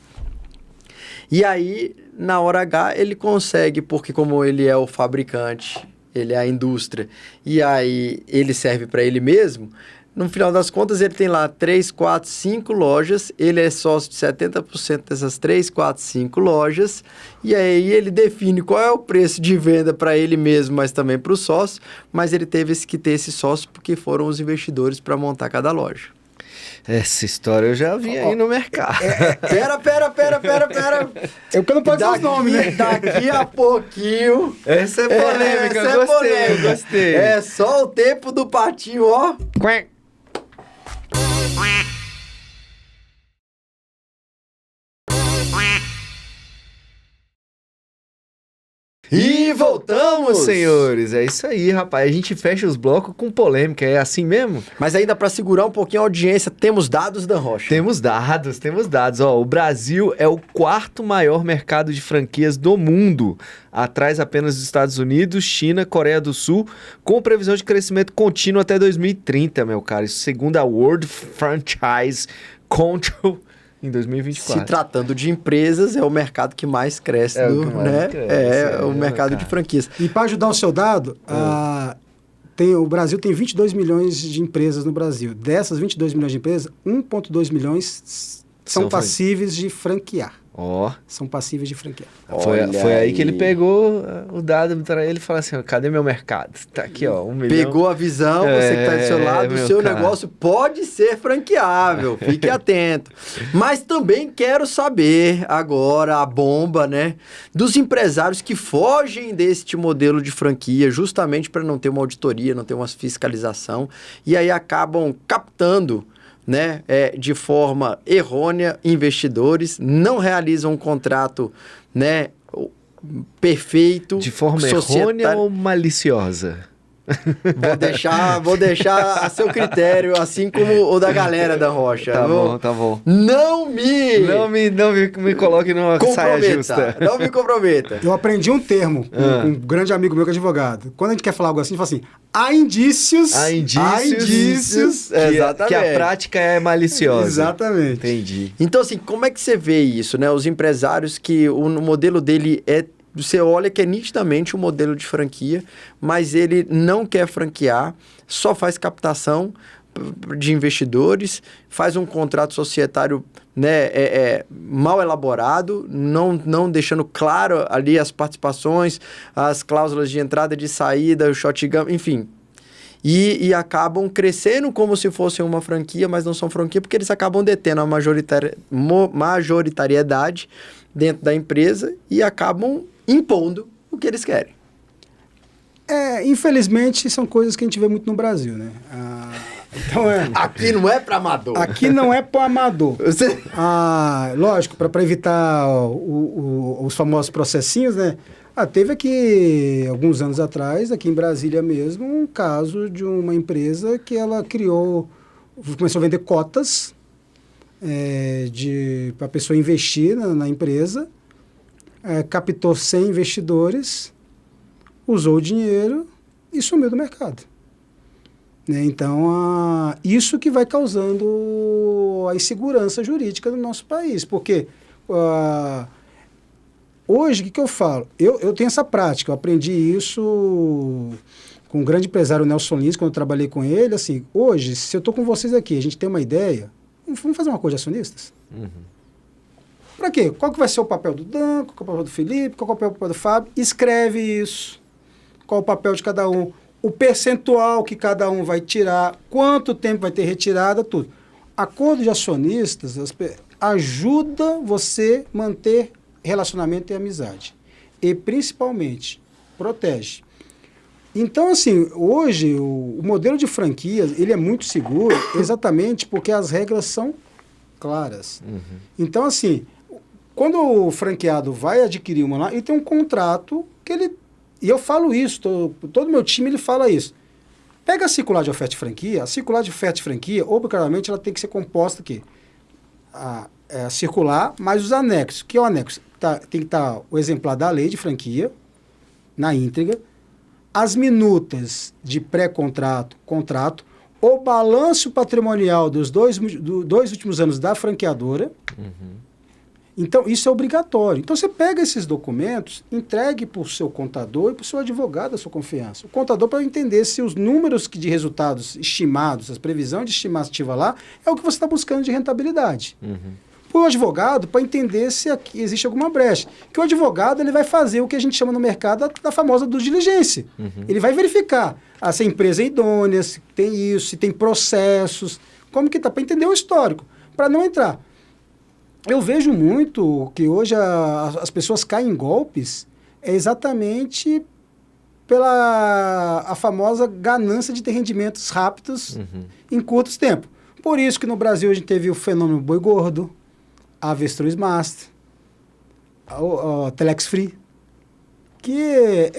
S1: E aí, na hora H, ele consegue, porque como ele é o fabricante, ele é a indústria, e aí ele serve para ele mesmo, no final das contas ele tem lá 3, 4, 5 lojas, ele é sócio de 70% dessas 3, 4, 5 lojas, e aí ele define qual é o preço de venda para ele mesmo, mas também para o sócio, mas ele teve que ter esse sócio porque foram os investidores para montar cada loja.
S2: Essa história eu já vi aí no mercado.
S1: Pera.
S3: Eu que não pode dizer os nomes, né?
S1: Daqui a pouquinho...
S2: Essa é polêmica, eu gostei.
S1: É só o tempo do patinho, ó. E voltamos,
S2: senhores. É isso aí, rapaz. A gente fecha os blocos com polêmica. É assim mesmo?
S1: Mas ainda para segurar um pouquinho a audiência, temos dados, Dan Rocha?
S2: Temos dados. Ó, o Brasil é o 4º maior mercado de franquias do mundo, atrás apenas dos Estados Unidos, China, Coreia do Sul, com previsão de crescimento contínuo até 2030, meu cara. Isso segundo a World Franchise Control em 2024.
S1: Se tratando de empresas, é o mercado que mais cresce, o mercado de franquias.
S3: E para ajudar o seu dado, o Brasil tem 22 milhões de empresas no Brasil. Dessas 22 milhões de empresas, 1,2 milhões são passíveis de franquear.
S2: Ó.
S3: São passíveis de franquear.
S2: Foi aí que ele pegou o dado para ele e falou assim, cadê meu mercado? Tá aqui, ó, 1 milhão.
S1: Pegou a visão, você que tá do seu lado, o seu negócio pode ser franqueável, fique atento. Mas também quero saber agora a bomba, né, dos empresários que fogem deste modelo de franquia, justamente para não ter uma auditoria, não ter uma fiscalização, e aí acabam captando, né, de forma errônea, investidores, não realizam um contrato, né, perfeito.
S2: De forma errônea ou maliciosa?
S1: Vou deixar a seu critério, assim como o da galera da Rocha.
S2: Tá bom.
S1: Não
S2: me coloque numa saia justa.
S1: Não me comprometa.
S3: Eu aprendi um termo com um grande amigo meu que é advogado. Quando a gente quer falar algo assim, a gente fala assim, há indícios.
S2: Que a prática é maliciosa.
S3: Exatamente.
S2: Entendi.
S1: Então, assim, como é que você vê isso, né? Os empresários que o modelo dele você olha que é nitidamente um modelo de franquia, mas ele não quer franquear, só faz captação de investidores, faz um contrato societário, né, mal elaborado, não deixando claro ali as participações, as cláusulas de entrada e de saída, o shotgun, enfim. E acabam crescendo como se fosse uma franquia, mas não são franquia, porque eles acabam detendo a majoritariedade dentro da empresa e acabam impondo o que eles querem.
S3: Infelizmente, são coisas que a gente vê muito no Brasil, né? Então
S1: aqui não é para amador.
S3: Aqui não é para amador. Lógico, para evitar os famosos processinhos, né? Teve aqui, alguns anos atrás, aqui em Brasília mesmo, um caso de uma empresa que ela começou a vender cotas para a pessoa investir na empresa, captou 100 investidores, usou o dinheiro e sumiu do mercado. Né? Então, isso que vai causando a insegurança jurídica no nosso país, porque hoje, o que eu falo? Eu tenho essa prática, eu aprendi isso com um grande empresário, Nelson Lins, quando eu trabalhei com ele. Assim, hoje, se eu estou com vocês aqui, a gente tem uma ideia, vamos fazer uma coisa de acionistas?
S2: Uhum.
S3: Para quê? Qual que vai ser o papel do Dan, qual que é o papel do Felipe, qual que é o papel do Fábio? Escreve isso. Qual o papel de cada um? O percentual que cada um vai tirar, quanto tempo vai ter retirada, tudo. Acordo de acionistas ajuda você a manter relacionamento e amizade. E, principalmente, protege. Então, assim, hoje, o modelo de franquias, ele é muito seguro exatamente porque as regras são claras. Uhum. Então, assim, quando o franqueado vai adquirir uma lá, ele tem um contrato que ele... E eu falo isso, todo meu time ele fala isso. Pega a circular de oferta de franquia, a circular de oferta de franquia, obrigatoriamente, ela tem que ser composta aqui. A circular, mais os anexos. O que é o anexo? Tem que estar o exemplar da lei de franquia, na íntegra, as minutas de pré-contrato, contrato, o balanço patrimonial dos dois últimos anos da franqueadora, Então, isso é obrigatório. Então, você pega esses documentos, entregue para o seu contador e para o seu advogado da sua confiança. O contador para entender se os números de resultados estimados, as previsões de estimativa lá, é o que você está buscando de rentabilidade. Para o advogado, para entender se aqui existe alguma brecha. Que o advogado ele vai fazer o que a gente chama no mercado da famosa due diligência. Ele vai verificar se a empresa é idônea, se tem isso, se tem processos, como que está, para entender o histórico, para não entrar. Eu vejo muito que hoje as pessoas caem em golpes exatamente pela a famosa ganância de ter rendimentos rápidos em curtos tempos. Por isso que no Brasil a gente teve o fenômeno boi gordo, a Avestruz Master, a Telex Free, que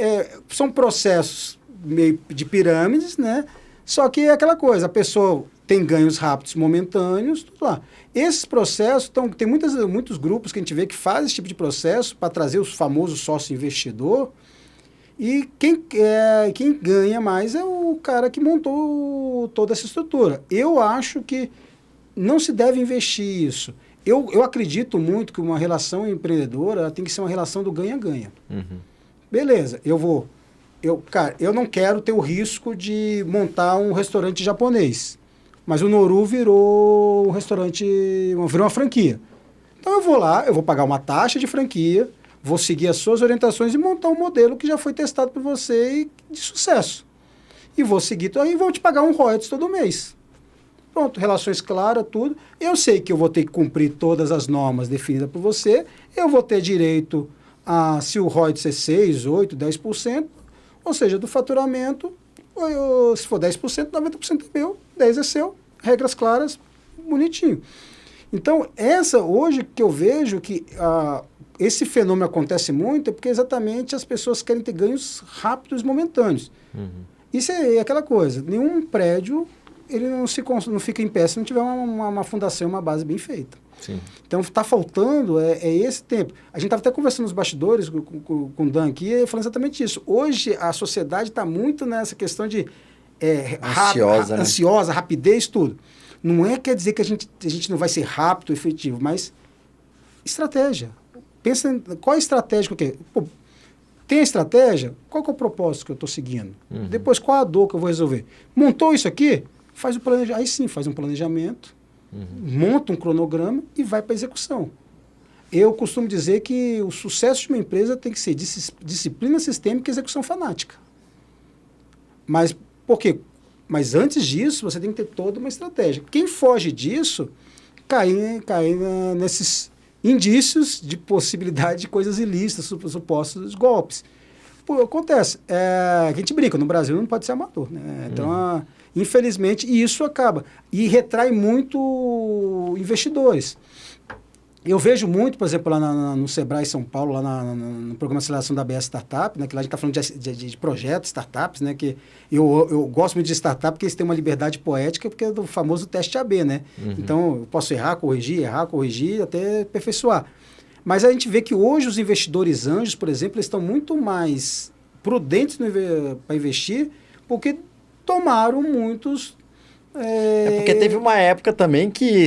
S3: são processos meio de pirâmides, né? Só que é aquela coisa, a pessoa tem ganhos rápidos, momentâneos, tudo lá. Esses processos, tem muitos grupos que a gente vê que fazem esse tipo de processo para trazer os famosos sócio-investidor, e quem ganha mais é o cara que montou toda essa estrutura. Eu acho que não se deve investir isso. Eu acredito muito que uma relação empreendedora ela tem que ser uma relação do ganha-ganha. Beleza, eu não quero ter o risco de montar um restaurante japonês. Mas o Noru virou um restaurante, virou uma franquia. Então eu vou lá, eu vou pagar uma taxa de franquia, vou seguir as suas orientações e montar um modelo que já foi testado por você e de sucesso. E vou seguir, e vou te pagar um royalties todo mês. Pronto, relações claras, tudo. Eu sei que eu vou ter que cumprir todas as normas definidas por você, eu vou ter direito a, se o royalties é 6, 8, 10%, ou seja, do faturamento, se for 10%, 90% é meu, 10% é seu, regras claras, bonitinho. Então, hoje que eu vejo que esse fenômeno acontece muito é porque exatamente as pessoas querem ter ganhos rápidos e momentâneos. Isso é aquela coisa, nenhum prédio ele não fica em pé se não tiver uma fundação, uma base bem feita.
S2: Sim.
S3: Então, está faltando esse tempo. A gente estava até conversando nos bastidores com o Dan aqui, falando exatamente isso. Hoje, a sociedade está muito nessa questão de ansiosa, rapidez, tudo. Não quer dizer que a gente não vai ser rápido, efetivo, mas estratégia. Pensa qual é a estratégia que tem a estratégia, qual que é o propósito que eu estou seguindo? Depois, qual a dor que eu vou resolver? Montou isso aqui? Faz o planejamento. Aí sim, faz um planejamento, monta um cronograma e vai para a execução. Eu costumo dizer que o sucesso de uma empresa tem que ser disciplina sistêmica e execução fanática. Mas por quê? Mas antes disso, você tem que ter toda uma estratégia. Quem foge disso, cai nesses indícios de possibilidade de coisas ilícitas, supostos golpes. Pô, acontece. A gente brinca, no Brasil não pode ser amador, né? Então, infelizmente, isso acaba. E retrai muito investidores. Eu vejo muito, por exemplo, lá no Sebrae São Paulo, lá no programa de aceleração da ABS Startup, né, que lá a gente está falando de projetos, startups, né, que eu gosto muito de startup porque eles têm uma liberdade poética, porque é do famoso teste AB, né? Então, eu posso errar, corrigir, até aperfeiçoar. Mas a gente vê que hoje os investidores anjos, por exemplo, eles estão muito mais prudentes para investir, porque tomaram muitos...
S1: porque teve uma época também que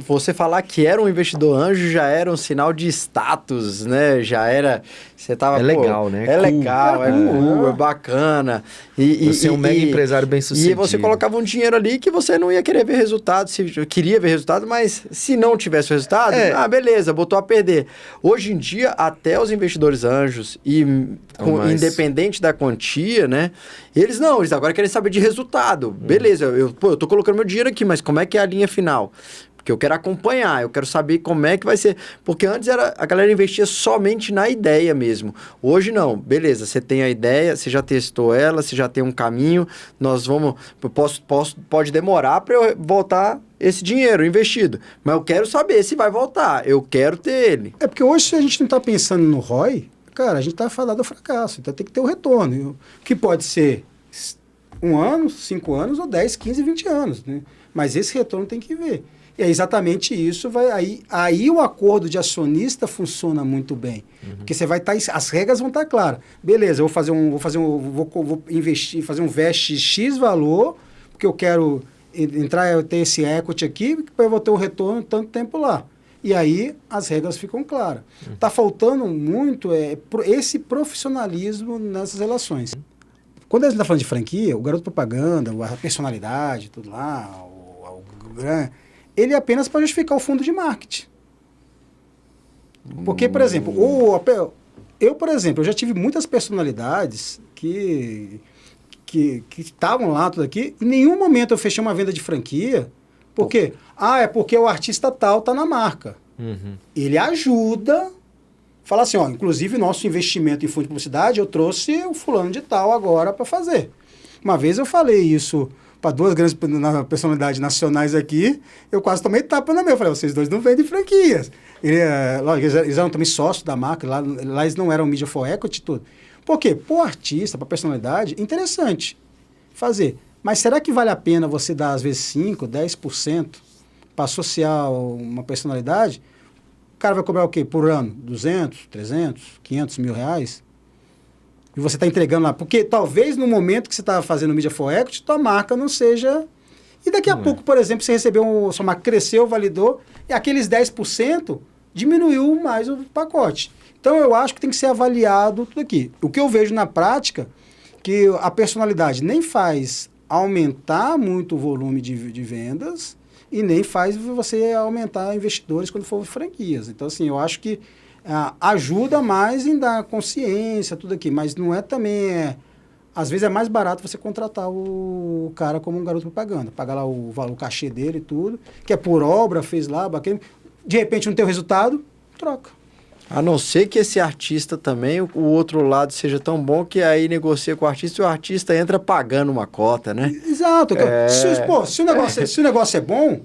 S1: você falar que era um investidor anjo já era um sinal de status, né? Já era... Você tava,
S2: legal, né?
S1: É cool. Legal, é cool, é bacana.
S2: Você é um mega empresário bem sucedido.
S1: E você colocava um dinheiro ali que você não ia querer ver resultado, queria ver resultado, mas se não tivesse resultado, beleza, botou a perder. Hoje em dia, até os investidores anjos, independente da quantia, né? Eles agora querem saber de resultado. Beleza, eu tô colocando meu dinheiro aqui, mas como é que é a linha final? Porque eu quero acompanhar, eu quero saber como é que vai ser. Porque antes a galera investia somente na ideia mesmo. Hoje não. Beleza, você tem a ideia, você já testou ela, você já tem um caminho, pode demorar para eu voltar esse dinheiro investido. Mas eu quero saber se vai voltar, eu quero ter ele.
S3: É porque hoje, se a gente não está pensando no ROI, cara, a gente está falando do fracasso. Então tem que ter o retorno. Que pode ser 1 ano, 5 anos, ou 10, 15, 20 anos. Né? Mas esse retorno tem que ver. E é exatamente isso. Aí o acordo de acionista funciona muito bem. Porque você vai estar... as regras vão estar claras. Beleza, eu vou investir, fazer um vest X valor, porque eu quero ter esse equity aqui, porque eu vou ter um retorno tanto tempo lá. E aí as regras ficam claras. Está faltando muito esse profissionalismo nessas relações. Quando a gente está falando de franquia, o garoto propaganda, a personalidade, tudo lá, ele é apenas para justificar o fundo de marketing. Porque, por exemplo, por exemplo, eu já tive muitas personalidades que estavam lá, tudo aqui, em nenhum momento eu fechei uma venda de franquia. Por quê? É porque o artista tal está na marca. Ele ajuda, fala assim, inclusive nosso investimento em fundo de publicidade, eu trouxe o fulano de tal agora para fazer. Uma vez eu falei isso para 2 grandes personalidades nacionais aqui, eu quase tomei tapa na minha. Eu falei, vocês 2 não vendem franquias. Eles eram também sócios da marca, lá eles não eram media for equity, tudo. Por quê? Para o artista, para a personalidade, interessante fazer. Mas será que vale a pena você dar, às vezes, 5%, 10% para associar uma personalidade? O cara vai cobrar o quê? Por ano? 200, 300, 500 mil reais? E você está entregando lá. Porque talvez no momento que você está fazendo Media for Equity, tua marca não seja... E daqui a pouco, por exemplo, você recebeu, sua marca cresceu, validou, e aqueles 10% diminuiu mais o pacote. Então, eu acho que tem que ser avaliado tudo aqui. O que eu vejo na prática, que a personalidade nem faz aumentar muito o volume de vendas e nem faz você aumentar investidores quando for franquias. Então, assim, eu acho que ajuda mais em dar consciência, tudo aqui, mas não é também... Às vezes é mais barato você contratar o cara como um garoto propaganda, pagar lá o cachê dele e tudo, que é por obra, fez lá, bacana. De repente não tem o resultado, troca.
S1: A não ser que esse artista também, o outro lado seja tão bom que aí negocia com o artista e o artista entra pagando uma cota, né?
S3: Exato. Se o negócio é bom,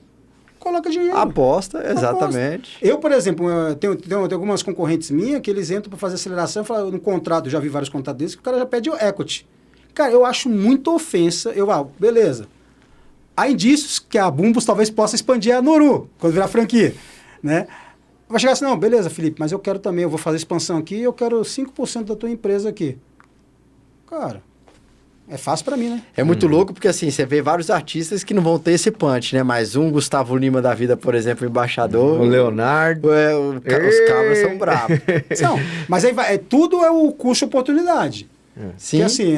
S3: coloca dinheiro.
S1: Aposta, exatamente.
S3: Eu, por exemplo, tenho algumas concorrentes minhas que eles entram para fazer aceleração e falam, no contrato, eu já vi vários contratos desses, que o cara já pede o equity. Cara, eu acho muita ofensa. Beleza. Há indícios que a Bumbus talvez possa expandir a Noru, quando virar franquia, né? Vai chegar assim, não, beleza, Felipe, mas eu quero também, eu vou fazer expansão aqui, eu quero 5% da tua empresa aqui. Cara, é fácil pra mim, né?
S1: É muito louco porque, assim, você vê vários artistas que não vão ter esse punch, né? Mas Gustavo Lima da vida, por exemplo, embaixador...
S2: O Leonardo...
S1: Os cabras são bravos.
S3: Não, mas aí tudo é o custo-oportunidade.
S1: Sim.
S3: Que assim,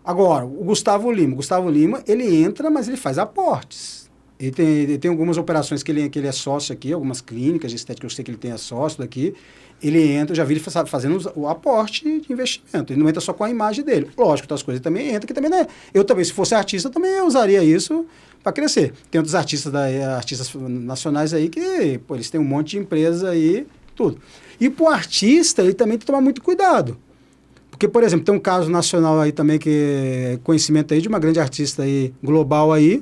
S3: agora, o Gustavo Lima, ele entra, mas ele faz aportes. Ele tem algumas operações que ele é sócio aqui, algumas clínicas de estética, eu sei que ele tem sócio daqui. Ele entra, eu já vi ele fazendo o aporte de investimento. Ele não entra só com a imagem dele. Lógico, outras coisas também entra, que também não é. Eu também, se fosse artista, também usaria isso para crescer. Tem outros artistas nacionais aí que, eles têm um monte de empresa aí, tudo. E para o artista, ele também tem que tomar muito cuidado. Porque, por exemplo, tem um caso nacional aí também, que é conhecimento aí de uma grande artista aí, global aí,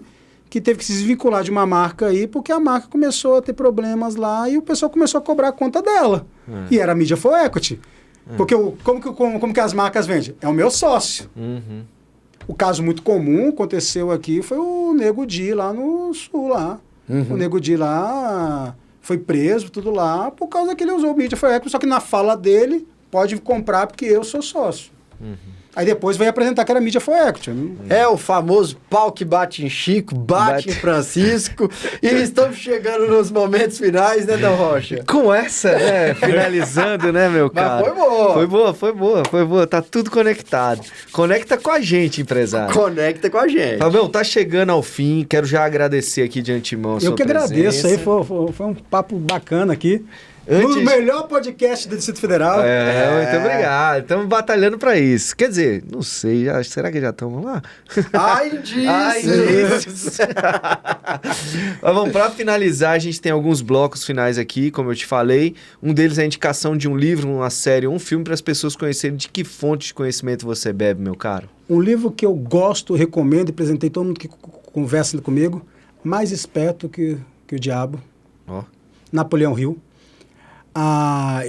S3: que teve que se desvincular de uma marca aí, porque a marca começou a ter problemas lá e o pessoal começou a cobrar a conta dela. E era Media for Equity. Porque como que as marcas vendem? É o meu sócio. O caso muito comum aconteceu aqui foi o Nego Di lá no Sul, lá. O Nego Di lá foi preso, tudo lá, por causa que ele usou o Media for Equity, só que na fala dele, pode comprar porque eu sou sócio. Aí depois veio apresentar que era Media for Equity.
S1: É o famoso pau que bate em Chico, bate em Francisco. E estamos chegando nos momentos finais, né, Dan Rocha?
S2: Com essa, né? Finalizando, né, meu cara?
S1: Mas
S2: Foi boa. Tá tudo conectado. Conecta com a gente, empresário.
S1: Conecta com a gente.
S2: Fabião, tá chegando ao fim. Quero já agradecer aqui de antemão a sua presença.
S3: Agradeço aí. Foi um papo bacana aqui. O melhor podcast do Distrito Federal.
S2: Muito obrigado. Estamos batalhando para isso. Quer dizer, não sei, será que já estamos lá?
S1: Ai, disso!
S2: Mas vamos, para finalizar, a gente tem alguns blocos finais aqui, como eu te falei. Um deles é a indicação de um livro, uma série, um filme para as pessoas conhecerem de que fonte de conhecimento você bebe, meu caro.
S3: Um livro que eu gosto, recomendo e apresentei todo mundo que conversa comigo, Mais Esperto que o Diabo, Napoleão Hill.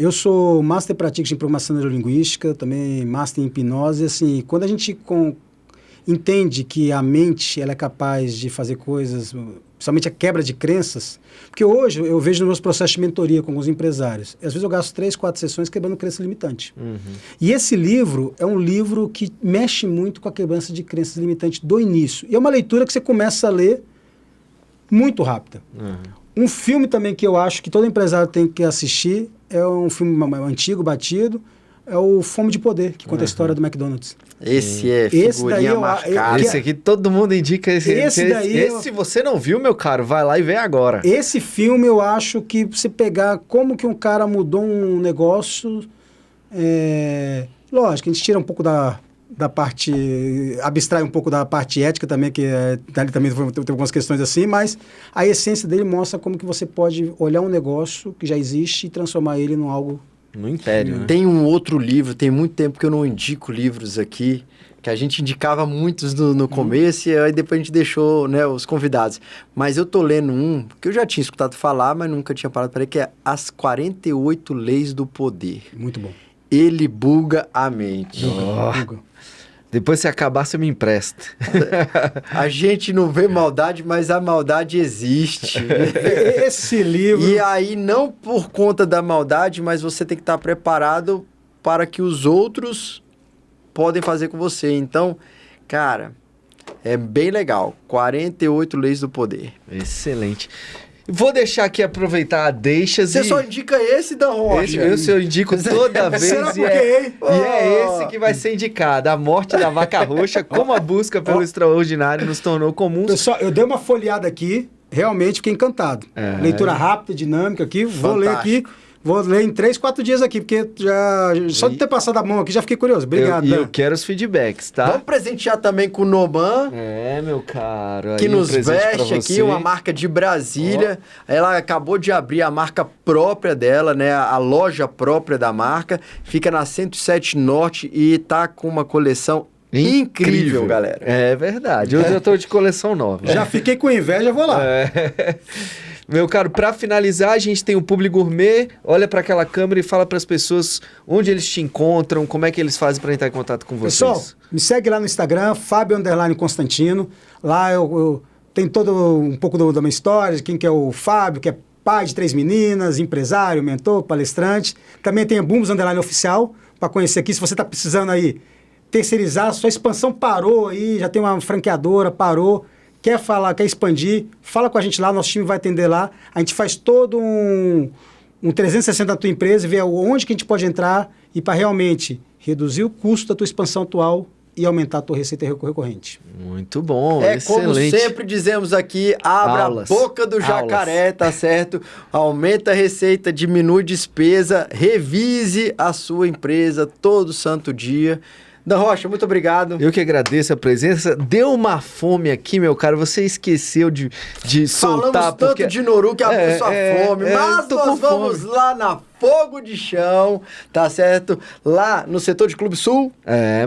S3: Eu sou Master Practitioner em Programação Neurolinguística, também Master em Hipnose. Assim, quando a gente entende que a mente ela é capaz de fazer coisas, principalmente a quebra de crenças, porque hoje eu vejo nos meus processos de mentoria com alguns empresários, às vezes eu gasto 3, 4 sessões quebrando crença limitante. E esse livro é um livro que mexe muito com a quebrança de crenças limitantes do início. E é uma leitura que você começa a ler muito rápida. Um filme também que eu acho que todo empresário tem que assistir é um filme antigo, batido, é o Fome de Poder, que conta a história do McDonald's.
S1: Esse é figurinha marcada.
S2: Esse aqui todo mundo indica. Esse se você não viu, meu caro, vai lá e vê agora.
S3: Esse filme eu acho que você pegar como que um cara mudou um negócio... Lógico, a gente tira um pouco da parte... abstrai um pouco da parte ética também, que ali também tem algumas questões assim, mas a essência dele mostra como que você pode olhar um negócio que já existe e transformar ele em algo...
S2: No império, né?
S1: Tem um outro livro, tem muito tempo que eu não indico livros aqui, que a gente indicava muitos no começo e aí depois a gente deixou, né, os convidados. Mas eu tô lendo um, que eu já tinha escutado falar, mas nunca tinha parado para ele, que é As 48 Leis do Poder.
S3: Muito bom.
S1: Ele buga a mente.
S3: Buga.
S2: Depois, se acabar, você me empresta.
S1: A gente não vê maldade, mas a maldade existe.
S3: Esse livro...
S1: E aí, não por conta da maldade, mas você tem que estar preparado para que os outros podem fazer com você. Então, cara, é bem legal. 48 Leis do Poder.
S2: Excelente. Vou deixar aqui aproveitar a deixas.
S1: Você só indica esse, Dan Rocha?
S2: Esse eu indico toda vez.
S3: Será
S2: e é esse que vai ser indicado. A Morte da Vaca Roxa, como a busca pelo extraordinário nos tornou comum.
S3: Pessoal, eu dei uma folheada aqui, realmente fiquei encantado. Leitura rápida, dinâmica aqui, vou ler aqui. Vou ler em 3, 4 dias aqui, porque só de ter passado a mão aqui já fiquei curioso. Obrigado,
S2: E eu quero os feedbacks, tá?
S1: Vamos presentear também com o Noban.
S2: Meu caro.
S1: Que nos veste aqui, uma marca de Brasília. Ela acabou de abrir a marca própria dela, né? A loja própria da marca. Fica na 107 Norte e tá com uma coleção incrível, galera.
S2: É verdade. Hoje eu tô de coleção nova.
S3: Já fiquei com inveja, vou lá.
S2: Meu caro, para finalizar, a gente tem o Publi Gourmet. Olha para aquela câmera e fala para as pessoas onde eles te encontram, como é que eles fazem para entrar em contato com vocês.
S3: Pessoal, me segue lá no Instagram, Fábio_Constantino. Lá eu tenho todo um pouco da minha história, de quem que é o Fábio, que é pai de 3 meninas, empresário, mentor, palestrante. Também tem a Bumbos_Oficial, para conhecer aqui. Se você está precisando aí terceirizar, sua expansão parou aí, já tem uma franqueadora, parou... Quer falar, quer expandir, fala com a gente lá, nosso time vai atender lá. A gente faz todo um 360 da tua empresa e vê onde que a gente pode entrar e para realmente reduzir o custo da tua expansão atual e aumentar a tua receita recorrente.
S2: Muito bom,
S1: excelente.
S2: Como
S1: sempre dizemos aqui, abra a boca do jacaré, tá certo? Aumenta a receita, diminui despesa, revise a sua empresa todo santo dia. Dan Rocha, muito obrigado.
S2: Eu que agradeço a presença. Deu uma fome aqui, meu caro. Você esqueceu de soltar.
S1: Falamos tanto de Noru que abriu sua fome. Mas nós vamos lá na Fogo de Chão, tá certo? Lá no setor de Clube Sul.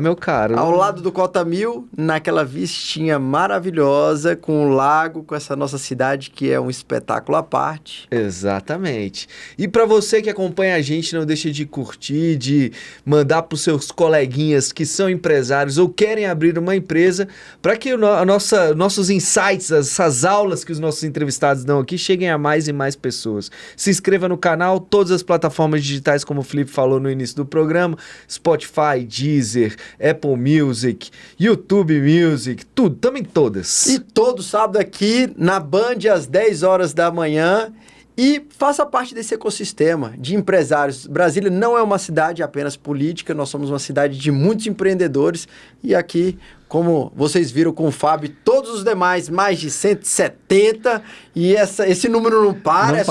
S2: Meu caro.
S1: Ao lado do Cota 1000, naquela vistinha maravilhosa, com o lago, com essa nossa cidade que é um espetáculo à parte.
S2: Exatamente. E para você que acompanha a gente, não deixe de curtir, de mandar para os seus coleguinhas que são empresários ou querem abrir uma empresa, para que nossos insights, essas aulas que os nossos entrevistados dão aqui, cheguem a mais e mais pessoas. Se inscreva no canal, todas as plataformas digitais, como o Felipe falou no início do programa, Spotify, Deezer, Apple Music, YouTube Music, tudo, também todas.
S1: E todo sábado aqui na Band, às 10 horas da manhã. E faça parte desse ecossistema de empresários. Brasília não é uma cidade apenas política, nós somos uma cidade de muitos empreendedores. E aqui, como vocês viram com o Fábio e todos os demais, mais de 170. E esse número não para,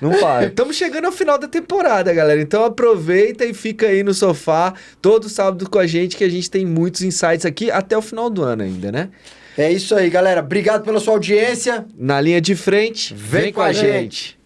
S2: Não para. Estamos chegando ao final da temporada, galera. Então aproveita e fica aí no sofá todo sábado com a gente, que a gente tem muitos insights aqui até o final do ano ainda, né?
S1: É isso aí, galera. Obrigado pela sua audiência.
S2: Na linha de frente, vem com a gente.